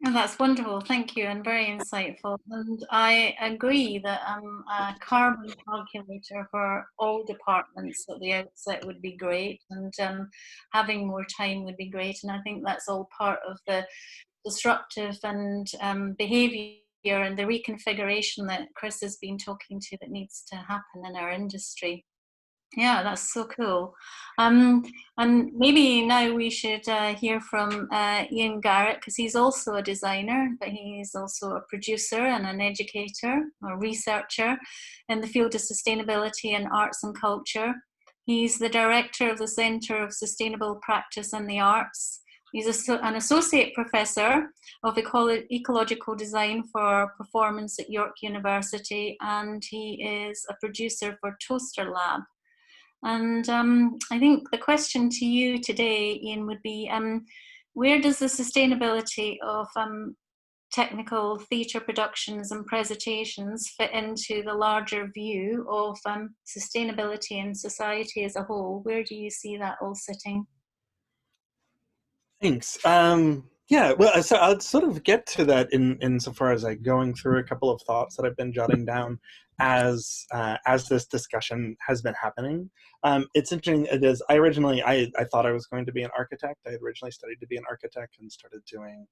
Oh, that's wonderful, thank you, and very insightful. And I agree that a carbon calculator for all departments at the outset would be great, and having more time would be great. And I think that's all part of the disruptive and behaviour and the reconfiguration that Chris has been talking to that needs to happen in our industry. Yeah, that's so cool. And maybe now we should hear from Ian Garrett, because he's also a designer, but he's also a producer and an educator, a researcher in the field of sustainability and arts and culture. He's the director of the Centre of Sustainable Practice and the Arts. He's an associate professor of ecological design for performance at York University, and he is a producer for Toaster Lab. And I think the question to you today, Ian, would be, where does the sustainability of technical theatre productions and presentations fit into the larger view of sustainability in society as a whole? Where do you see that all sitting? Thanks. Yeah, well, so I'll sort of get to that insofar as going through a couple of thoughts that I've been jotting down as this discussion has been happening. It's interesting. It is. I thought I was going to be an architect. I had originally studied to be an architect and started doing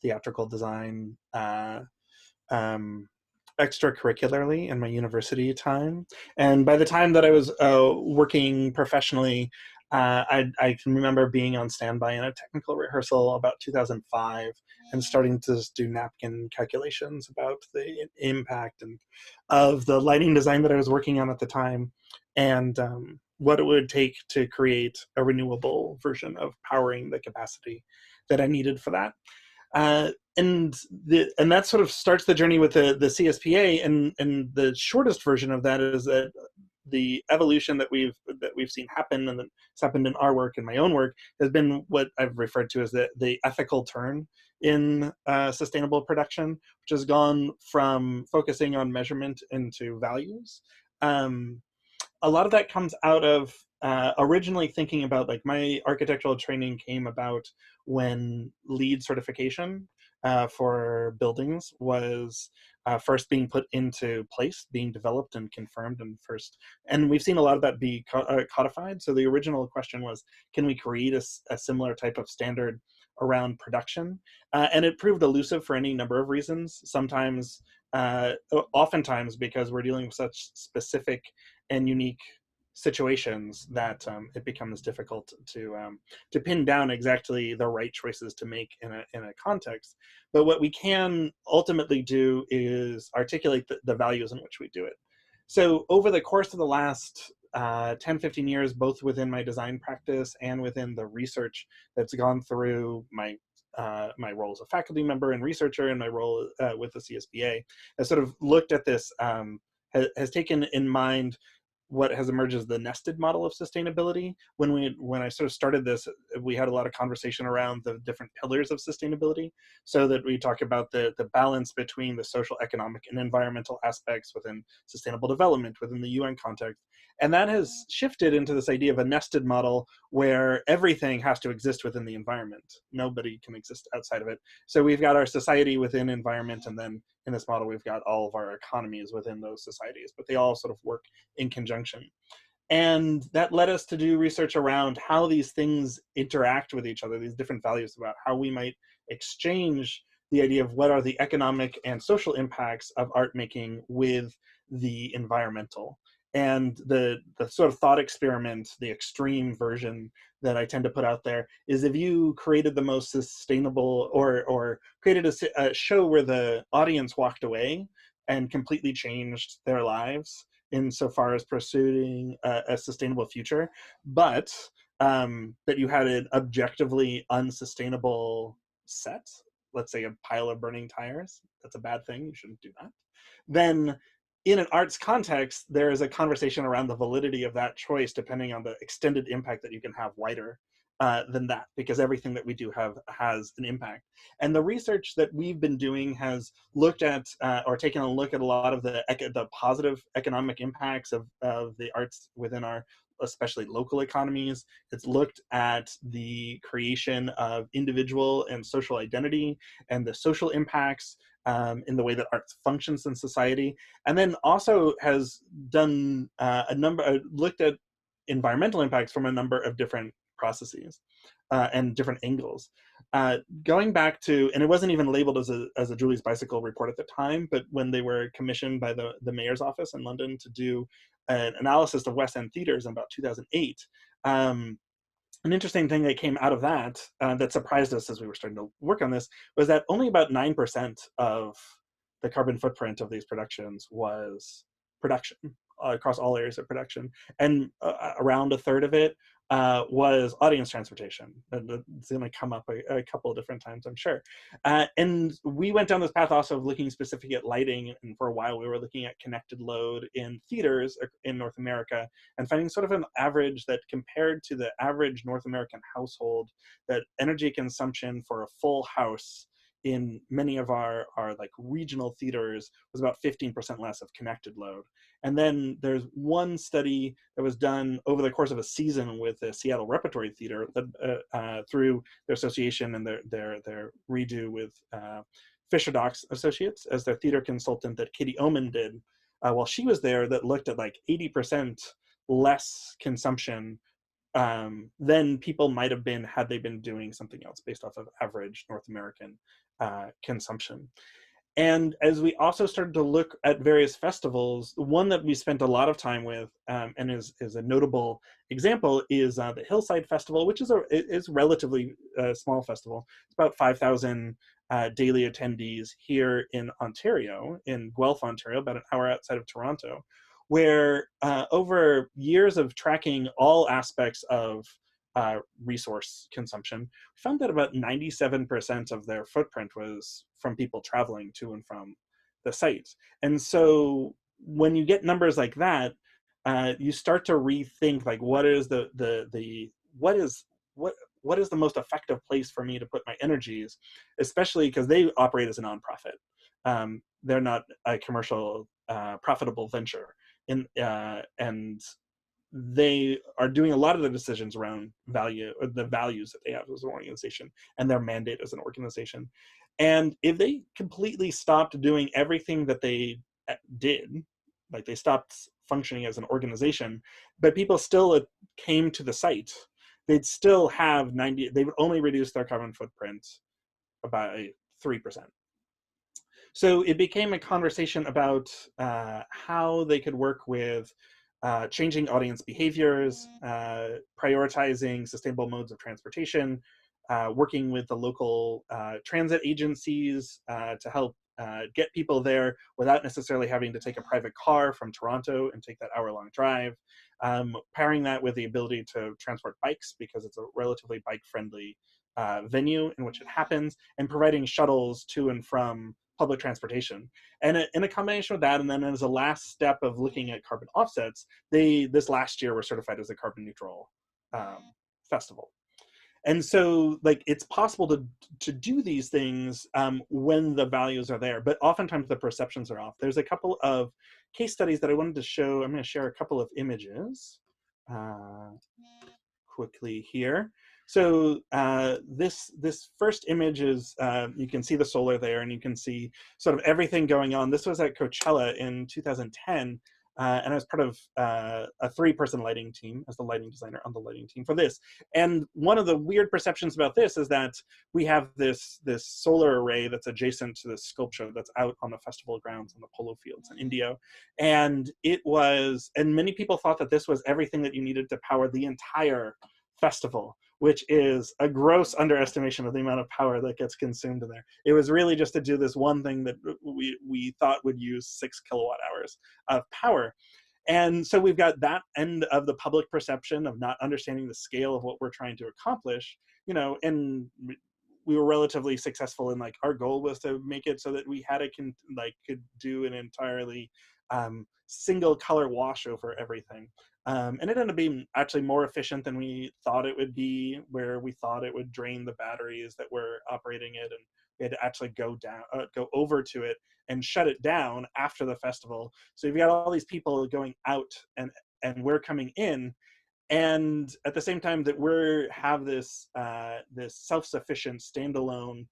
theatrical design extracurricularly in my university time. And by the time that I was working professionally, I can remember being on standby in a technical rehearsal about 2005 and starting to do napkin calculations about the impact of the lighting design that I was working on at the time, and what it would take to create a renewable version of powering the capacity that I needed for that. And that sort of starts the journey with the CSPA, and the shortest version of that is that the evolution that we've seen happen, and that's happened in our work and my own work, has been what I've referred to as the ethical turn in sustainable production, which has gone from focusing on measurement into values. a lot of that comes out of originally thinking about, like, my architectural training came about when LEED certification for buildings was first being put into place, being developed and confirmed, and we've seen a lot of that be codified. So the original question was, can we create a similar type of standard around production? And it proved elusive for any number of reasons. Sometimes, oftentimes, because we're dealing with such specific and unique situations that it becomes difficult to pin down exactly the right choices to make in a context. But what we can ultimately do is articulate the values in which we do it. So over the course of the last 10, 15 years, both within my design practice and within the research that's gone through my role as a faculty member and researcher, and my role with the CSBA, I sort of looked at this, has taken in mind what has emerged as the nested model of sustainability. When I sort of started this, we had a lot of conversation around the different pillars of sustainability, so that we talk about the balance between the social, economic, and environmental aspects within sustainable development within the UN context. And that has shifted into this idea of a nested model where everything has to exist within the environment. Nobody can exist outside of it. So we've got our society within environment, and then in this model, we've got all of our economies within those societies, but they all sort of work in conjunction. And that led us to do research around how these things interact with each other, these different values, about how we might exchange the idea of what are the economic and social impacts of art making with the environmental. And the sort of thought experiment, the extreme version that I tend to put out there, is if you created the most sustainable, or created a show where the audience walked away and completely changed their lives insofar as pursuing a sustainable future, but that you had an objectively unsustainable set, let's say a pile of burning tires, that's a bad thing, you shouldn't do that, then in an arts context, there is a conversation around the validity of that choice, depending on the extended impact that you can have wider than that, because everything that we do has an impact. And the research that we've been doing has looked at, or taken a look at, a lot of the positive economic impacts of the arts within our, especially local economies. It's looked at the creation of individual and social identity and the social impacts in the way that art functions in society, and then also has done looked at environmental impacts from a number of different processes and different angles. Going back to, and it wasn't even labeled as a Julie's Bicycle report at the time, but when they were commissioned by the mayor's office in London to do an analysis of West End theaters in about 2008, an interesting thing that came out of that that surprised us as we were starting to work on this was that only about 9% of the carbon footprint of these productions was production across all areas of production, and around a third of it was audience transportation. It's going to come up a couple of different times, I'm sure. And we went down this path also of looking specifically at lighting, and for a while we were looking at connected load in theaters in North America, and finding sort of an average that compared to the average North American household, that energy consumption for a full house in many of our like regional theaters was about 15% less of connected load. And then there's one study that was done over the course of a season with the Seattle Repertory Theater through their association and their redo with Fisher Docs Associates as their theater consultant, that Katie Oman did while she was there, that looked at like 80% less consumption than people might have been had they been doing something else based off of average North American consumption. And as we also started to look at various festivals, one that we spent a lot of time with and is a notable example is the Hillside Festival, which is a relatively small festival. It's about 5,000 daily attendees here in Ontario, in Guelph, Ontario, about an hour outside of Toronto, where over years of tracking all aspects of resource consumption, we found that about 97% of their footprint was from people traveling to and from the site. And so when you get numbers like that, you start to rethink, like, what is what is the most effective place for me to put my energies, especially because they operate as a nonprofit. They're not a commercial profitable venture. And they are doing a lot of the decisions around value, or the values that they have as an organization and their mandate as an organization. And if they completely stopped doing everything that they did, like they stopped functioning as an organization, but people still came to the site, they'd still have they would only reduce their carbon footprint by 3%. So it became a conversation about how they could work with changing audience behaviors, prioritizing sustainable modes of transportation, working with the local transit agencies to help get people there without necessarily having to take a private car from Toronto and take that hour-long drive, pairing that with the ability to transport bikes because it's a relatively bike-friendly venue in which it happens, and providing shuttles to and from public transportation. And in a combination with that, and then as a last step of looking at carbon offsets, this last year were certified as a carbon neutral festival. And so like it's possible to do these things when the values are there, but oftentimes the perceptions are off. There's a couple of case studies that I wanted to show. I'm going to share a couple of images quickly here. So this first image is, you can see the solar there, and you can see sort of everything going on. This was at Coachella in 2010, and I was part of a 3-person lighting team as the lighting designer on the lighting team for this. And one of the weird perceptions about this is that we have this solar array that's adjacent to this sculpture that's out on the festival grounds on the polo fields in Indio. And many people thought that this was everything that you needed to power the entire festival, which is a gross underestimation of the amount of power that gets consumed in there. It was really just to do this one thing that we thought would use 6 kilowatt hours of power. And so we've got that end of the public perception of not understanding the scale of what we're trying to accomplish, and we were relatively successful in like our goal was to make it so that we had could do an entirely single color wash over everything. And it ended up being actually more efficient than we thought it would be, where we thought it would drain the batteries that were operating it, and we had to actually go over to it and shut it down after the festival. So you've got all these people going out and we're coming in, and at the same time that we have this self-sufficient standalone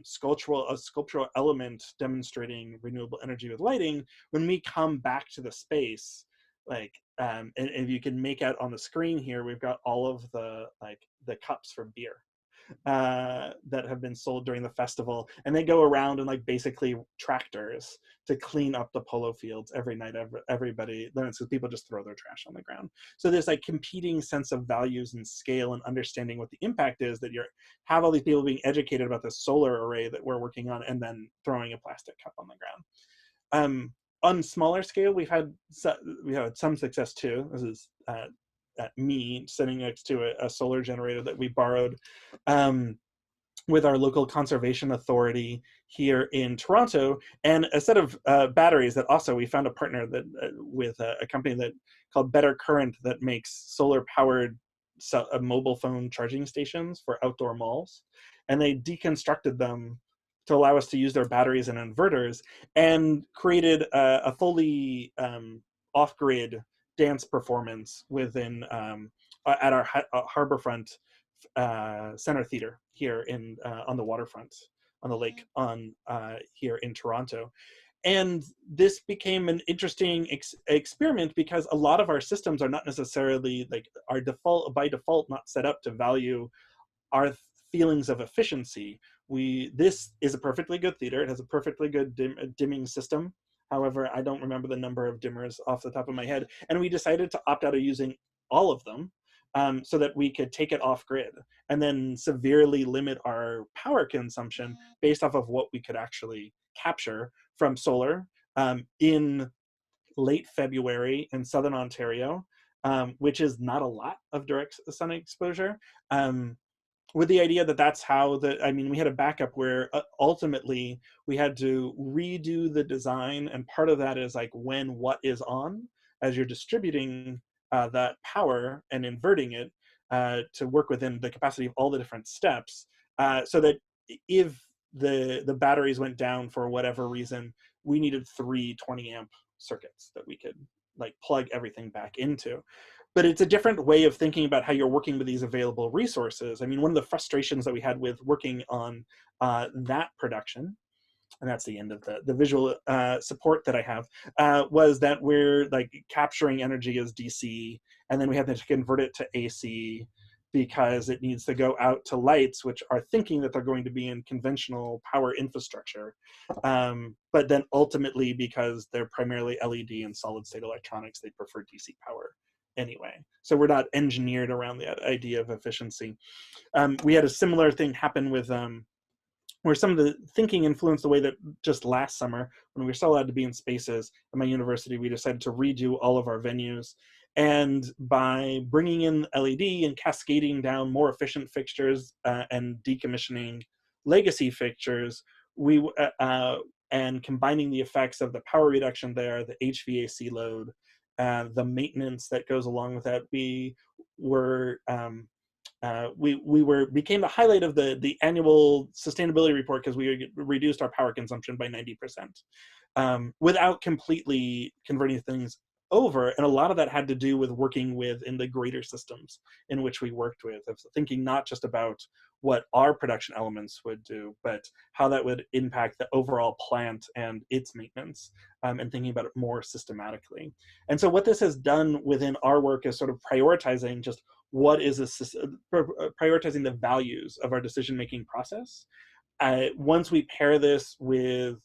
sculptural element demonstrating renewable energy with lighting. When we come back to the space, and if you can make out on the screen here, we've got all of the cups for beer that have been sold during the festival, and they go around in basically tractors to clean up the polo fields every night. Everybody, so people just throw their trash on the ground. So there's competing sense of values and scale and understanding what the impact is that you have all these people being educated about the solar array that we're working on, and then throwing a plastic cup on the ground. On smaller scale, we had some success too. This is me sitting next to a solar generator that we borrowed with our local conservation authority here in Toronto, and a set of batteries that also we found a partner that with a company called Better Current that makes solar powered mobile phone charging stations for outdoor malls, and they deconstructed them to allow us to use their batteries and inverters, and created a fully off-grid dance performance within at our Harborfront Center Theater here on the waterfront on the lake here in Toronto. And this became an interesting experiment because a lot of our systems are not necessarily by default not set up to value our feelings of efficiency. This is a perfectly good theater. It has a perfectly good dimming system. However, I don't remember the number of dimmers off the top of my head. And we decided to opt out of using all of them so that we could take it off grid and then severely limit our power consumption based off of what we could actually capture from solar in late February in Southern Ontario, which is not a lot of direct sun exposure. With the idea that that's how we had a backup where ultimately we had to redo the design, and part of that is when what is on as you're distributing that power and inverting it to work within the capacity of all the different steps, so that if the batteries went down for whatever reason, we needed 3 20 amp circuits that we could plug everything back into. but it's a different way of thinking about how you're working with these available resources. I mean, one of the frustrations that we had with working on that production, and that's the end of the visual support that I have, was that we're like capturing energy as DC, and then we have to convert it to AC because it needs to go out to lights, which are thinking that they're going to be in conventional power infrastructure. But then ultimately, because they're primarily LED and solid state electronics, they prefer DC power anyway. So we're not engineered around the idea of efficiency. We had a similar thing happen with where some of the thinking influenced the way that just last summer, when we were still allowed to be in spaces at my university, we decided to redo all of our venues. And by bringing in LED and cascading down more efficient fixtures and decommissioning legacy fixtures, and combining the effects of the power reduction there, the HVAC load, the maintenance that goes along with that, we were became the highlight of the annual sustainability report because we reduced our power consumption by 90% without completely converting things over. And a lot of that had to do with working with in the greater systems in which we worked with, of thinking not just about what our production elements would do, but how that would impact the overall plant and its maintenance, and thinking about it more systematically. And so what this has done within our work is sort of prioritizing just what is prioritizing the values of our decision-making process. Once we pair this with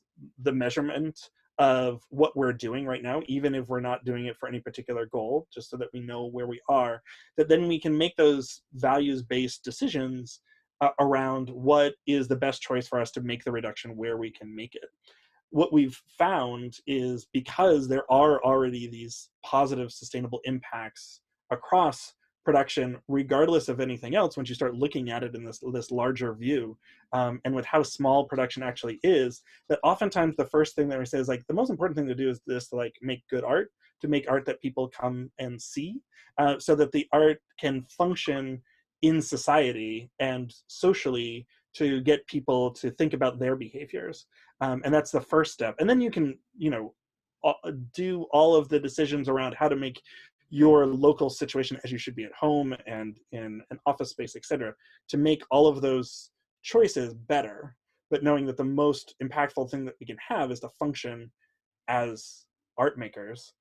the measurement of what we're doing right now, even if we're not doing it for any particular goal, just so that we know where we are, that then we can make those values-based decisions around what is the best choice for us to make the reduction where we can make it. What we've found is, because there are already these positive sustainable impacts across production, regardless of anything else, once you start looking at it in this larger view, and with how small production actually is, that oftentimes the first thing that we say is like, the most important thing to do is this, to like make good art, to make art that people come and see, so that the art can function in society and socially to get people to think about their behaviors. And that's the first step. And then you can, do all of the decisions around how to make your local situation as you should be at home and in an office space, et cetera, to make all of those choices better, but knowing that the most impactful thing that we can have is to function as art makers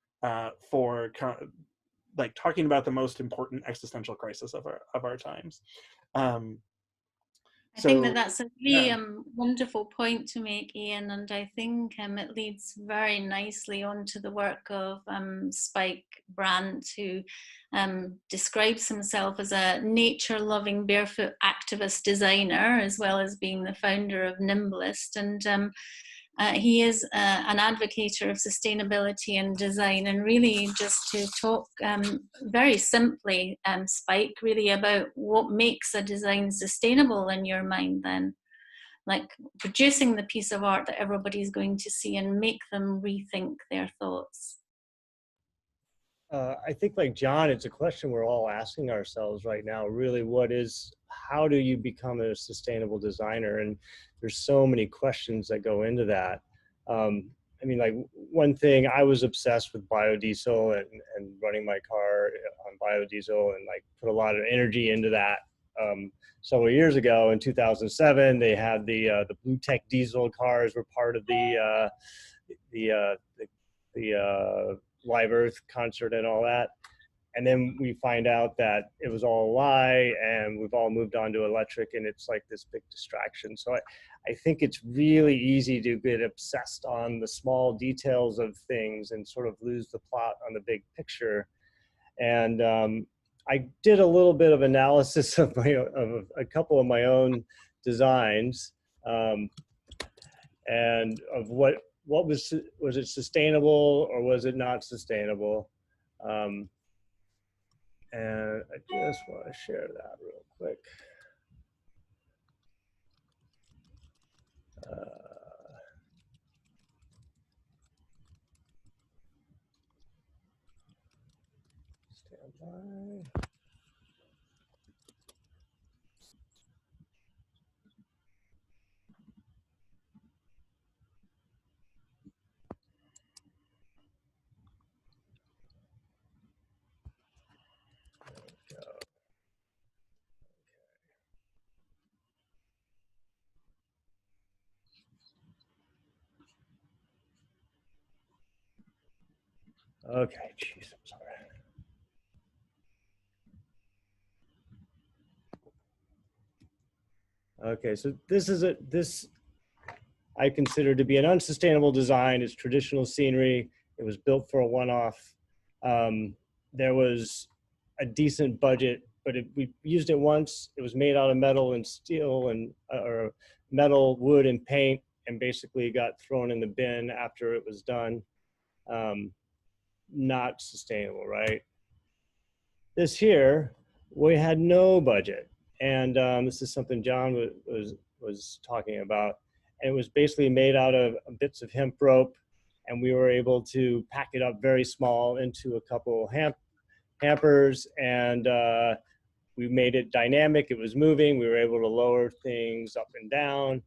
for like talking about the most important existential crisis of our times. I think that's a really wonderful point to make, Ian, and I think it leads very nicely onto the work of Spike Brandt, who describes himself as a nature-loving barefoot activist designer, as well as being the founder of Nimblist. And he is an advocator of sustainability and design, and really just to talk very simply, Spike, really about what makes a design sustainable in your mind then, like producing the piece of art that everybody's going to see and make them rethink their thoughts. I think, like John, it's a question we're all asking ourselves right now, really. How do you become a sustainable designer? And there's so many questions that go into that. I mean, like, one thing, I was obsessed with biodiesel and running my car on biodiesel, and like put a lot of energy into that. Several years ago in 2007, they had the Blue Tech diesel cars were part of the Live Earth concert and all that. And then we find out that it was all a lie, and we've all moved on to electric, and it's like this big distraction. So I think it's really easy to get obsessed on the small details of things and sort of lose the plot on the big picture. And I did a little bit of analysis of a couple of my own designs, and of what was it sustainable or was it not sustainable? And I just want to share that real quick. Stand by. Okay, jeez, I'm sorry. Okay, so this I consider to be an unsustainable design. It's traditional scenery. It was built for a one-off. There was a decent budget, but we used it once. It was made out of metal and steel and or metal, wood, and paint, and basically got thrown in the bin after it was done. Not sustainable, right? This here, we had no budget, and this is something John was talking about. And it was basically made out of bits of hemp rope, and we were able to pack it up very small into a couple hampers, and we made it dynamic. It was moving. We were able to lower things up and down,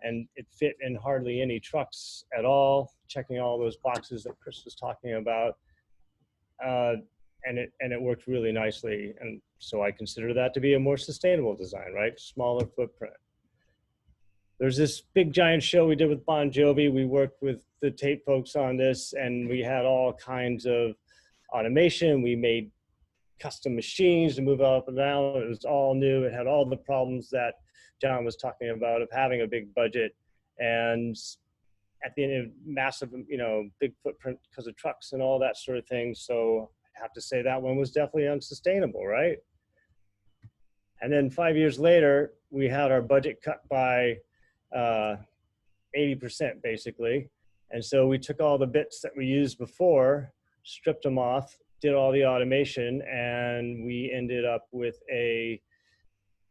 and it fit in hardly any trucks at all, checking all those boxes that Chris was talking about. And it worked really nicely. And so I consider that to be a more sustainable design, right? Smaller footprint. There's this big giant show we did with Bon Jovi. We worked with the TAIT folks on this, and we had all kinds of automation. We made custom machines to move up and down. It was all new. It had all the problems that John was talking about of having a big budget, and at the end of massive, big footprint because of trucks and all that sort of thing. So I have to say that one was definitely unsustainable, right? And then 5 years later, we had our budget cut by 80% basically. And so we took all the bits that we used before, stripped them off, did all the automation, and we ended up with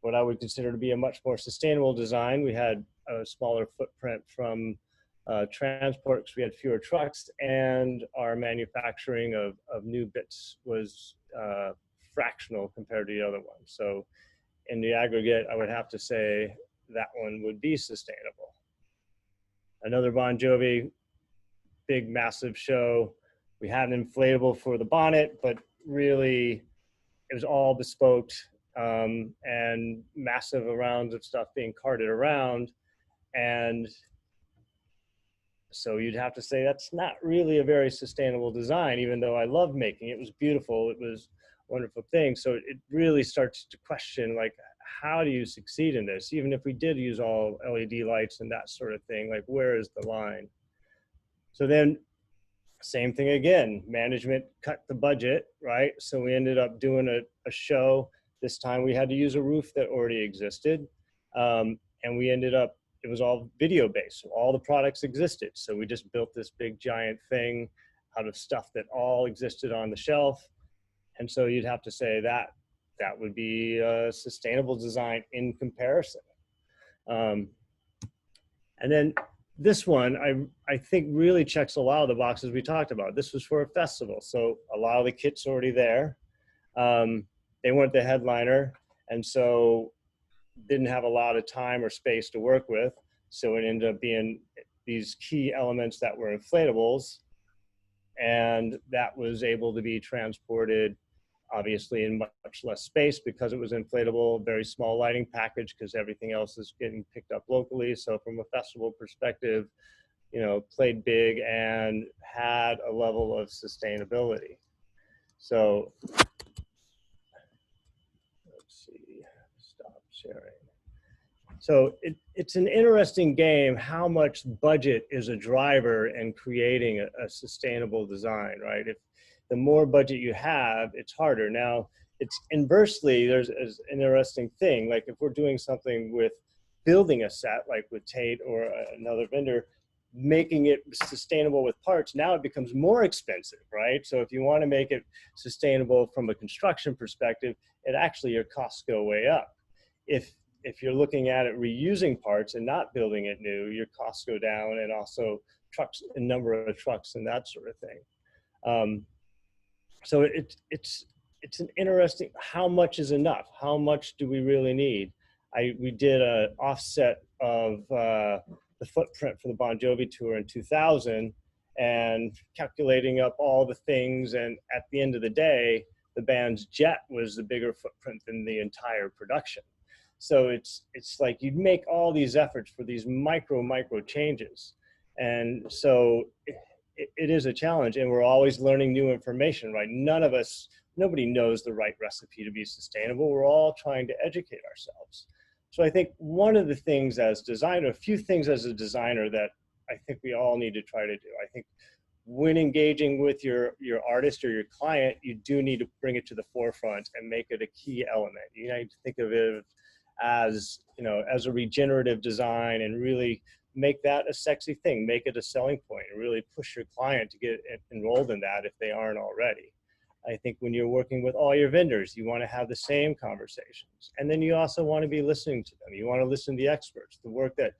what I would consider to be a much more sustainable design. We had a smaller footprint from transport because we had fewer trucks, and our manufacturing of new bits was fractional compared to the other one. So in the aggregate, I would have to say that one would be sustainable. Another Bon Jovi, big, massive show. We had an inflatable for the bonnet, but really it was all bespoke and massive amounts of stuff being carted around. And so you'd have to say that's not really a very sustainable design, even though I love making it. It was beautiful. It was a wonderful thing. So it really starts to question, like, how do you succeed in this? Even if we did use all LED lights and that sort of thing, like, where is the line? So then same thing again, management cut the budget, right? So we ended up doing a show. This time we had to use a roof that already existed. And we ended up, it was all video based. So all the products existed. So we just built this big giant thing out of stuff that all existed on the shelf. And so you'd have to say that would be a sustainable design in comparison. And then this one, I think really checks a lot of the boxes we talked about. This was for a festival. So a lot of the kit's already there. They weren't the headliner. And so didn't have a lot of time or space to work with. So it ended up being these key elements that were inflatables. And that was able to be transported obviously in much less space because it was inflatable, very small lighting package because everything else is getting picked up locally. So from a festival perspective, played big and had a level of sustainability. So let's see, stop sharing. So it's an interesting game how much budget is a driver in creating a sustainable design, right? If the more budget you have, it's harder. Now, it's inversely, there's an interesting thing, like if we're doing something with building a set, like with TAIT or another vendor, making it sustainable with parts, now it becomes more expensive, right? So if you want to make it sustainable from a construction perspective, your costs go way up. If you're looking at it reusing parts and not building it new, your costs go down, and also a number of trucks and that sort of thing. So it's an interesting, how much is enough? How much do we really need? We did an offset of the footprint for the Bon Jovi tour in 2000 and calculating up all the things. And at the end of the day, the band's jet was the bigger footprint than the entire production. So it's like you'd make all these efforts for these micro changes. And so it is a challenge, and we're always learning new information, right? Nobody knows the right recipe to be sustainable. We're all trying to educate ourselves. So I think one of the things as designer, a few things as a designer that I think we all need to try to do. I think when engaging with your artist or your client, you do need to bring it to the forefront and make it a key element. You need to think of it as, as a regenerative design, and really make that a sexy thing, make it a selling point, and really push your client to get enrolled in that if they aren't already. I think when you're working with all your vendors, you want to have the same conversations. And then you also want to be listening to them. You want to listen to the experts. The work that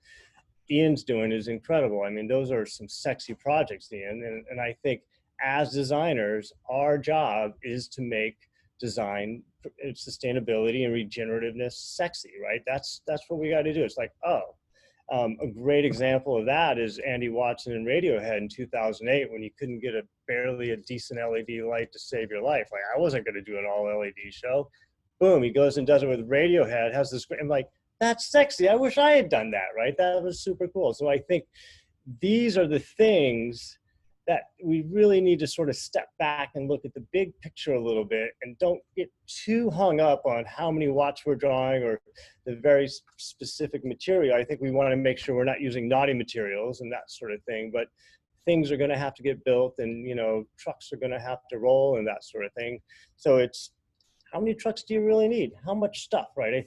Ian's doing is incredible. I mean, those are some sexy projects, Ian. And I think as designers, our job is to make design, sustainability and regenerativeness sexy, right? That's what we got to do. It's like, a great example of that is Andy Watson in Radiohead in 2008, when you couldn't get barely a decent LED light to save your life. Like, I wasn't going to do an all LED show. Boom, he goes and does it with Radiohead, has this great, I'm like, that's sexy. I wish I had done that, right? That was super cool. So I think these are the things that we really need to sort of step back and look at the big picture a little bit, and don't get too hung up on how many watts we're drawing or the very specific material. I think we want to make sure we're not using naughty materials and that sort of thing, but things are going to have to get built, and trucks are going to have to roll and that sort of thing. So it's, how many trucks do you really need? How much stuff, right? I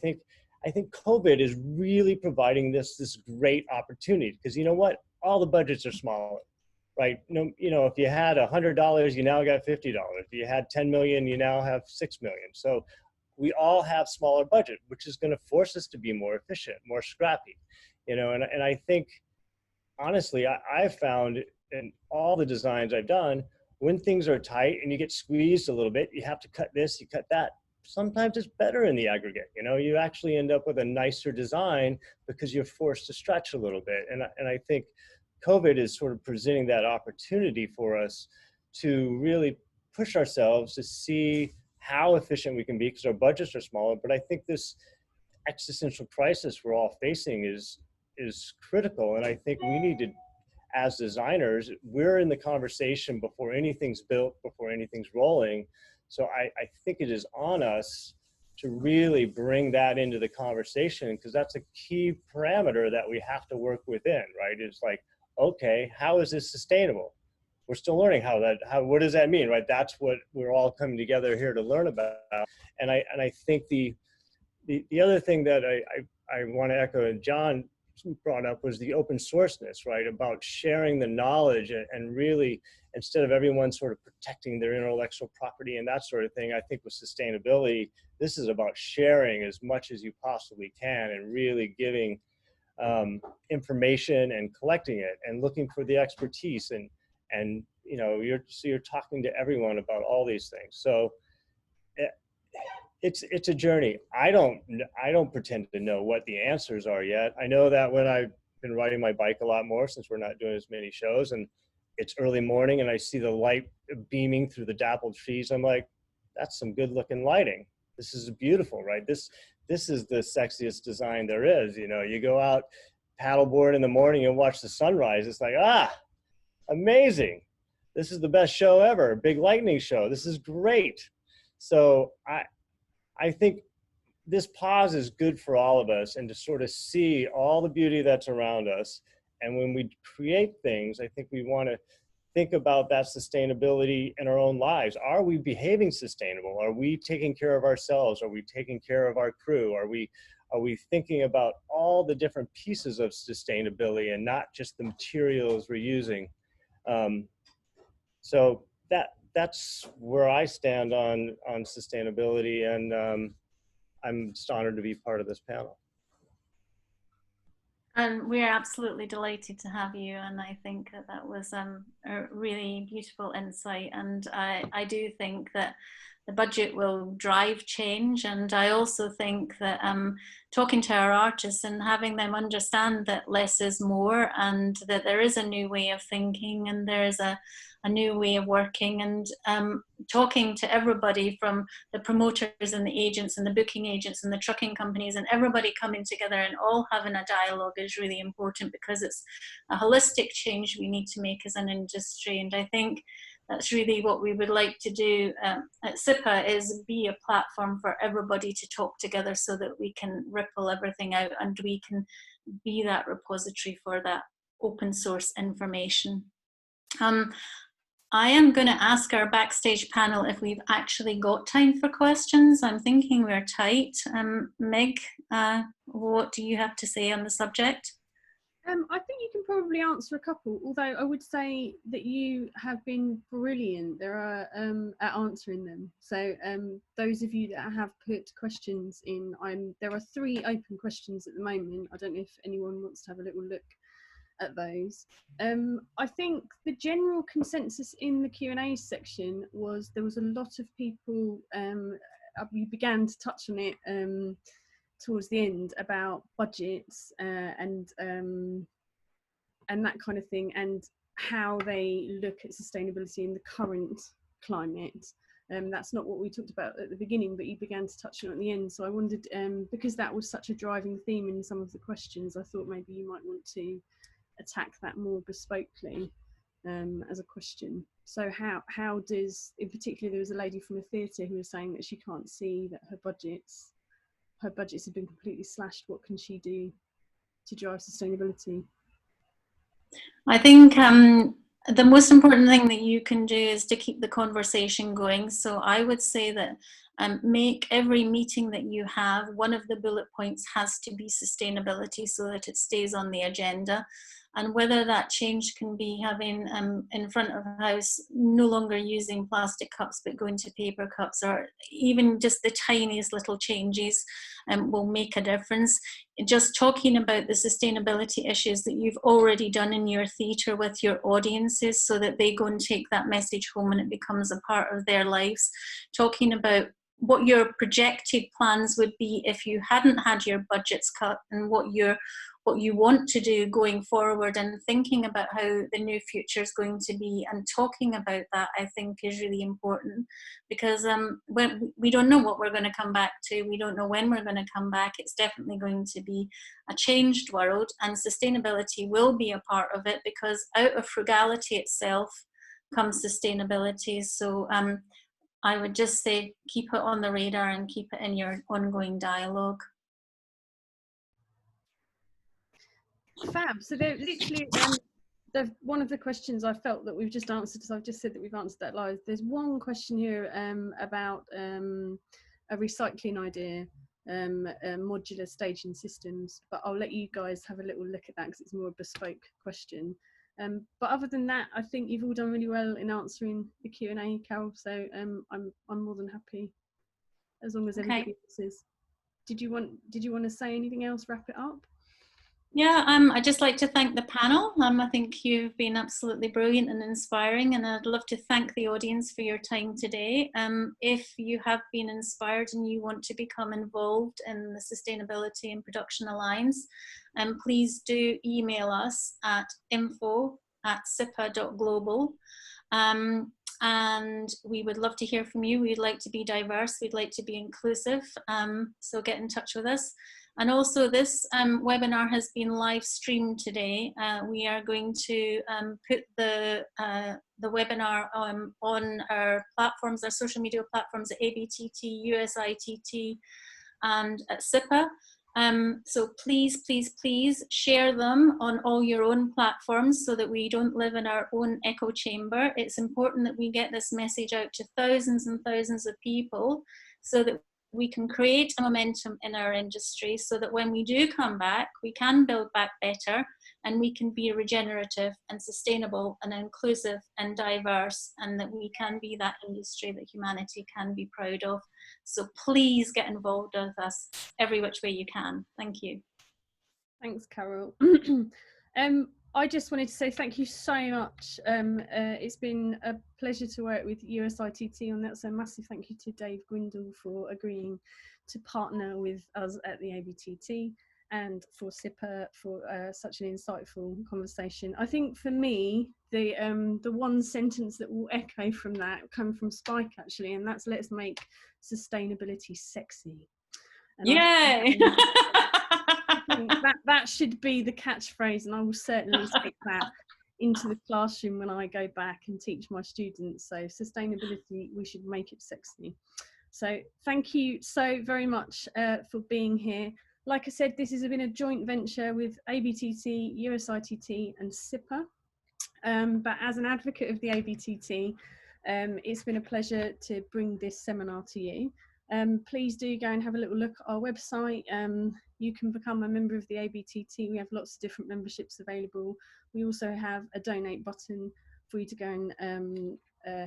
think COVID is really providing this great opportunity, because you know what? All the budgets are smaller. Right? If you had $100, you now got $50. If you had 10 million, you now have 6 million. So we all have smaller budget, which is going to force us to be more efficient, more scrappy. And I think, honestly, I've found in all the designs I've done, when things are tight and you get squeezed a little bit, you have to cut this, you cut that. Sometimes it's better in the aggregate. You actually end up with a nicer design because you're forced to stretch a little bit. And I think COVID is sort of presenting that opportunity for us to really push ourselves to see how efficient we can be, because our budgets are smaller. But I think this existential crisis we're all facing is critical. And I think we need to, as designers, we're in the conversation before anything's built, before anything's rolling. So I think it is on us to really bring that into the conversation, because that's a key parameter that we have to work within, right? It's like, okay, how is this sustainable? We're still learning what does that mean, right? That's what we're all coming together here to learn about. And I think the other thing that I want to echo, and John brought up, was the open sourceness, right? About sharing the knowledge, and really, instead of everyone sort of protecting their intellectual property and that sort of thing, I think with sustainability, this is about sharing as much as you possibly can, and really giving information and collecting it and looking for the expertise, and you're talking to everyone about all these things. So it's a journey. I don't pretend to know what the answers are yet. I know that when I've been riding my bike a lot more, since we're not doing as many shows, and it's early morning and I see the light beaming through the dappled trees, I'm like, that's some good looking lighting. This is beautiful, right? This is the sexiest design there is. You go out paddleboard in the morning and watch the sunrise. It's like, amazing. This is the best show ever. Big lightning show. This is great. So I think this pause is good for all of us, and to sort of see all the beauty that's around us. And when we create things, I think we want to think about that sustainability in our own lives. Are we behaving sustainable? Are we taking care of ourselves? Are we taking care of our crew? Are we thinking about all the different pieces of sustainability and not just the materials we're using? So that's where I stand on sustainability, and I'm just honored to be part of this panel. And we're absolutely delighted to have you, and I think that was a really beautiful insight. And I do think that the budget will drive change. And I also think that talking to our artists and having them understand that less is more, and that there is a new way of thinking, and there's a new way of working, and talking to everybody from the promoters and the agents and the booking agents and the trucking companies, and everybody coming together and all having a dialogue is really important, because it's a holistic change we need to make as an industry. And I think that's really what we would like to do at SIPA, is be a platform for everybody to talk together so that we can ripple everything out and we can be that repository for that open source information. I am going to ask our backstage panel if we've actually got time for questions. I'm thinking we're tight. Meg, what do you have to say on the subject? I think you can probably answer a couple, although I would say that you have been brilliant at answering them. So those of you that have put questions in, there are 3 open questions at the moment. I don't know if anyone wants to have a little look at those. I think the general consensus in the Q&A section was there was a lot of people, you began to touch on it towards the end, about budgets and that kind of thing, and how they look at sustainability in the current climate. That's not what we talked about at the beginning, but you began to touch on it at the end. So I wondered, because that was such a driving theme in some of the questions, I thought maybe you might want to attack that more bespokely as a question. So how does, in particular, there was a lady from a theatre who was saying that she can't see that her budgets have been completely slashed. What can she do to drive sustainability? I think the most important thing that you can do is to keep the conversation going. So I would say that make every meeting that you have, one of the bullet points has to be sustainability, so that it stays on the agenda. And whether that change can be having in front of the house, no longer using plastic cups but going to paper cups, or even just the tiniest little changes will make a difference. Just talking about the sustainability issues that you've already done in your theatre with your audiences, so that they go and take that message home and it becomes a part of their lives. Talking about what your projected plans would be if you hadn't had your budgets cut, and what you want to do going forward, and thinking about how the new future is going to be, and talking about that, I think, is really important, because when we don't know what we're going to come back to, we don't know when we're going to come back. It's definitely going to be a changed world, and sustainability will be a part of it, because out of frugality itself comes sustainability. So I would just say keep it on the radar and keep it in your ongoing dialogue. Fab. So they're literally one of the questions I felt that we've just answered, so I've just said that we've answered that live. There's one question here about a recycling idea, modular staging systems, but I'll let you guys have a little look at that because it's more a bespoke question. But other than that, I think you've all done really well in answering the Q&A, Carol. So I'm more than happy, as long as everybody else is. Did you want to say anything else? Wrap it up. Yeah, I'd just like to thank the panel. I think you've been absolutely brilliant and inspiring, and I'd love to thank the audience for your time today. If you have been inspired and you want to become involved in the Sustainability and Production Alliance, please do email us at info@sipa.global. And we would love to hear from you. We'd like to be diverse, we'd like to be inclusive, so get in touch with us. And also, this webinar has been live streamed today. We are going to put the webinar on our platforms, our social media platforms at ABTT, USITT and at SIPA. So please, please, please share them on all your own platforms, so that we don't live in our own echo chamber. It's important that we get this message out to thousands and thousands of people, so that we can create a momentum in our industry, so that when we do come back, we can build back better, and we can be regenerative and sustainable and inclusive and diverse, and that we can be that industry that humanity can be proud of. So please get involved with us every which way you can. Thank you. Thanks, Carol. I just wanted to say thank you so much. It's been a pleasure to work with USITT on that. So massive thank you to Dave Gwindle for agreeing to partner with us at the ABTT, and for SIPA for such an insightful conversation. I think for me, the one sentence that will echo from that come from Spike actually, and that's let's make sustainability sexy. And Yay! that should be the catchphrase, and I will certainly take that into the classroom when I go back and teach my students. So sustainability, we should make it sexy. So thank you so very much for being here. Like I said, this has been a joint venture with ABTT, USITT and SIPA. But as an advocate of the ABTT, it's been a pleasure to bring this seminar to you. Please do go and have a little look at our website. You can become a member of the ABTT. We have lots of different memberships available. We also have a donate button for you to go and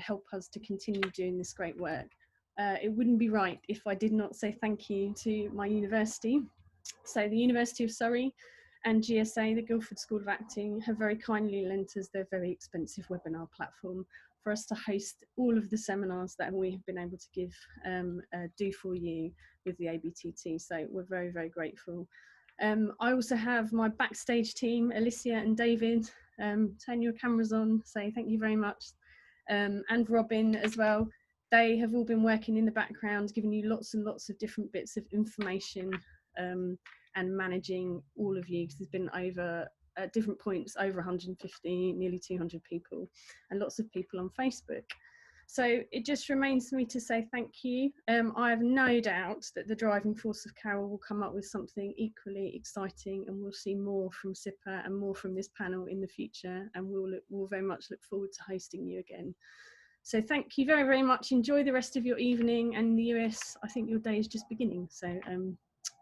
help us to continue doing this great work. It wouldn't be right if I did not say thank you to my university. So the University of Surrey and GSA, the Guildford School of Acting, have very kindly lent us their very expensive webinar platform for us to host all of the seminars that we have been able to give, do for you with the ABTT. So we're very, very grateful. I also have my backstage team, Alicia and David. Turn your cameras on, say thank you very much. And Robin as well. They have all been working in the background, giving you lots and lots of different bits of information and managing all of you, because there's been over at different points over 150, nearly 200 people, and lots of people on Facebook. So it just remains for me to say thank you. I have no doubt that the driving force of Carol will come up with something equally exciting, and we'll see more from SIPA and more from this panel in the future, and we'll very much look forward to hosting you again. So thank you very, very much. Enjoy the rest of your evening, and in the US, I think your day is just beginning. So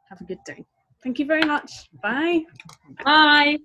have a good day. Thank you very much. Bye. Bye.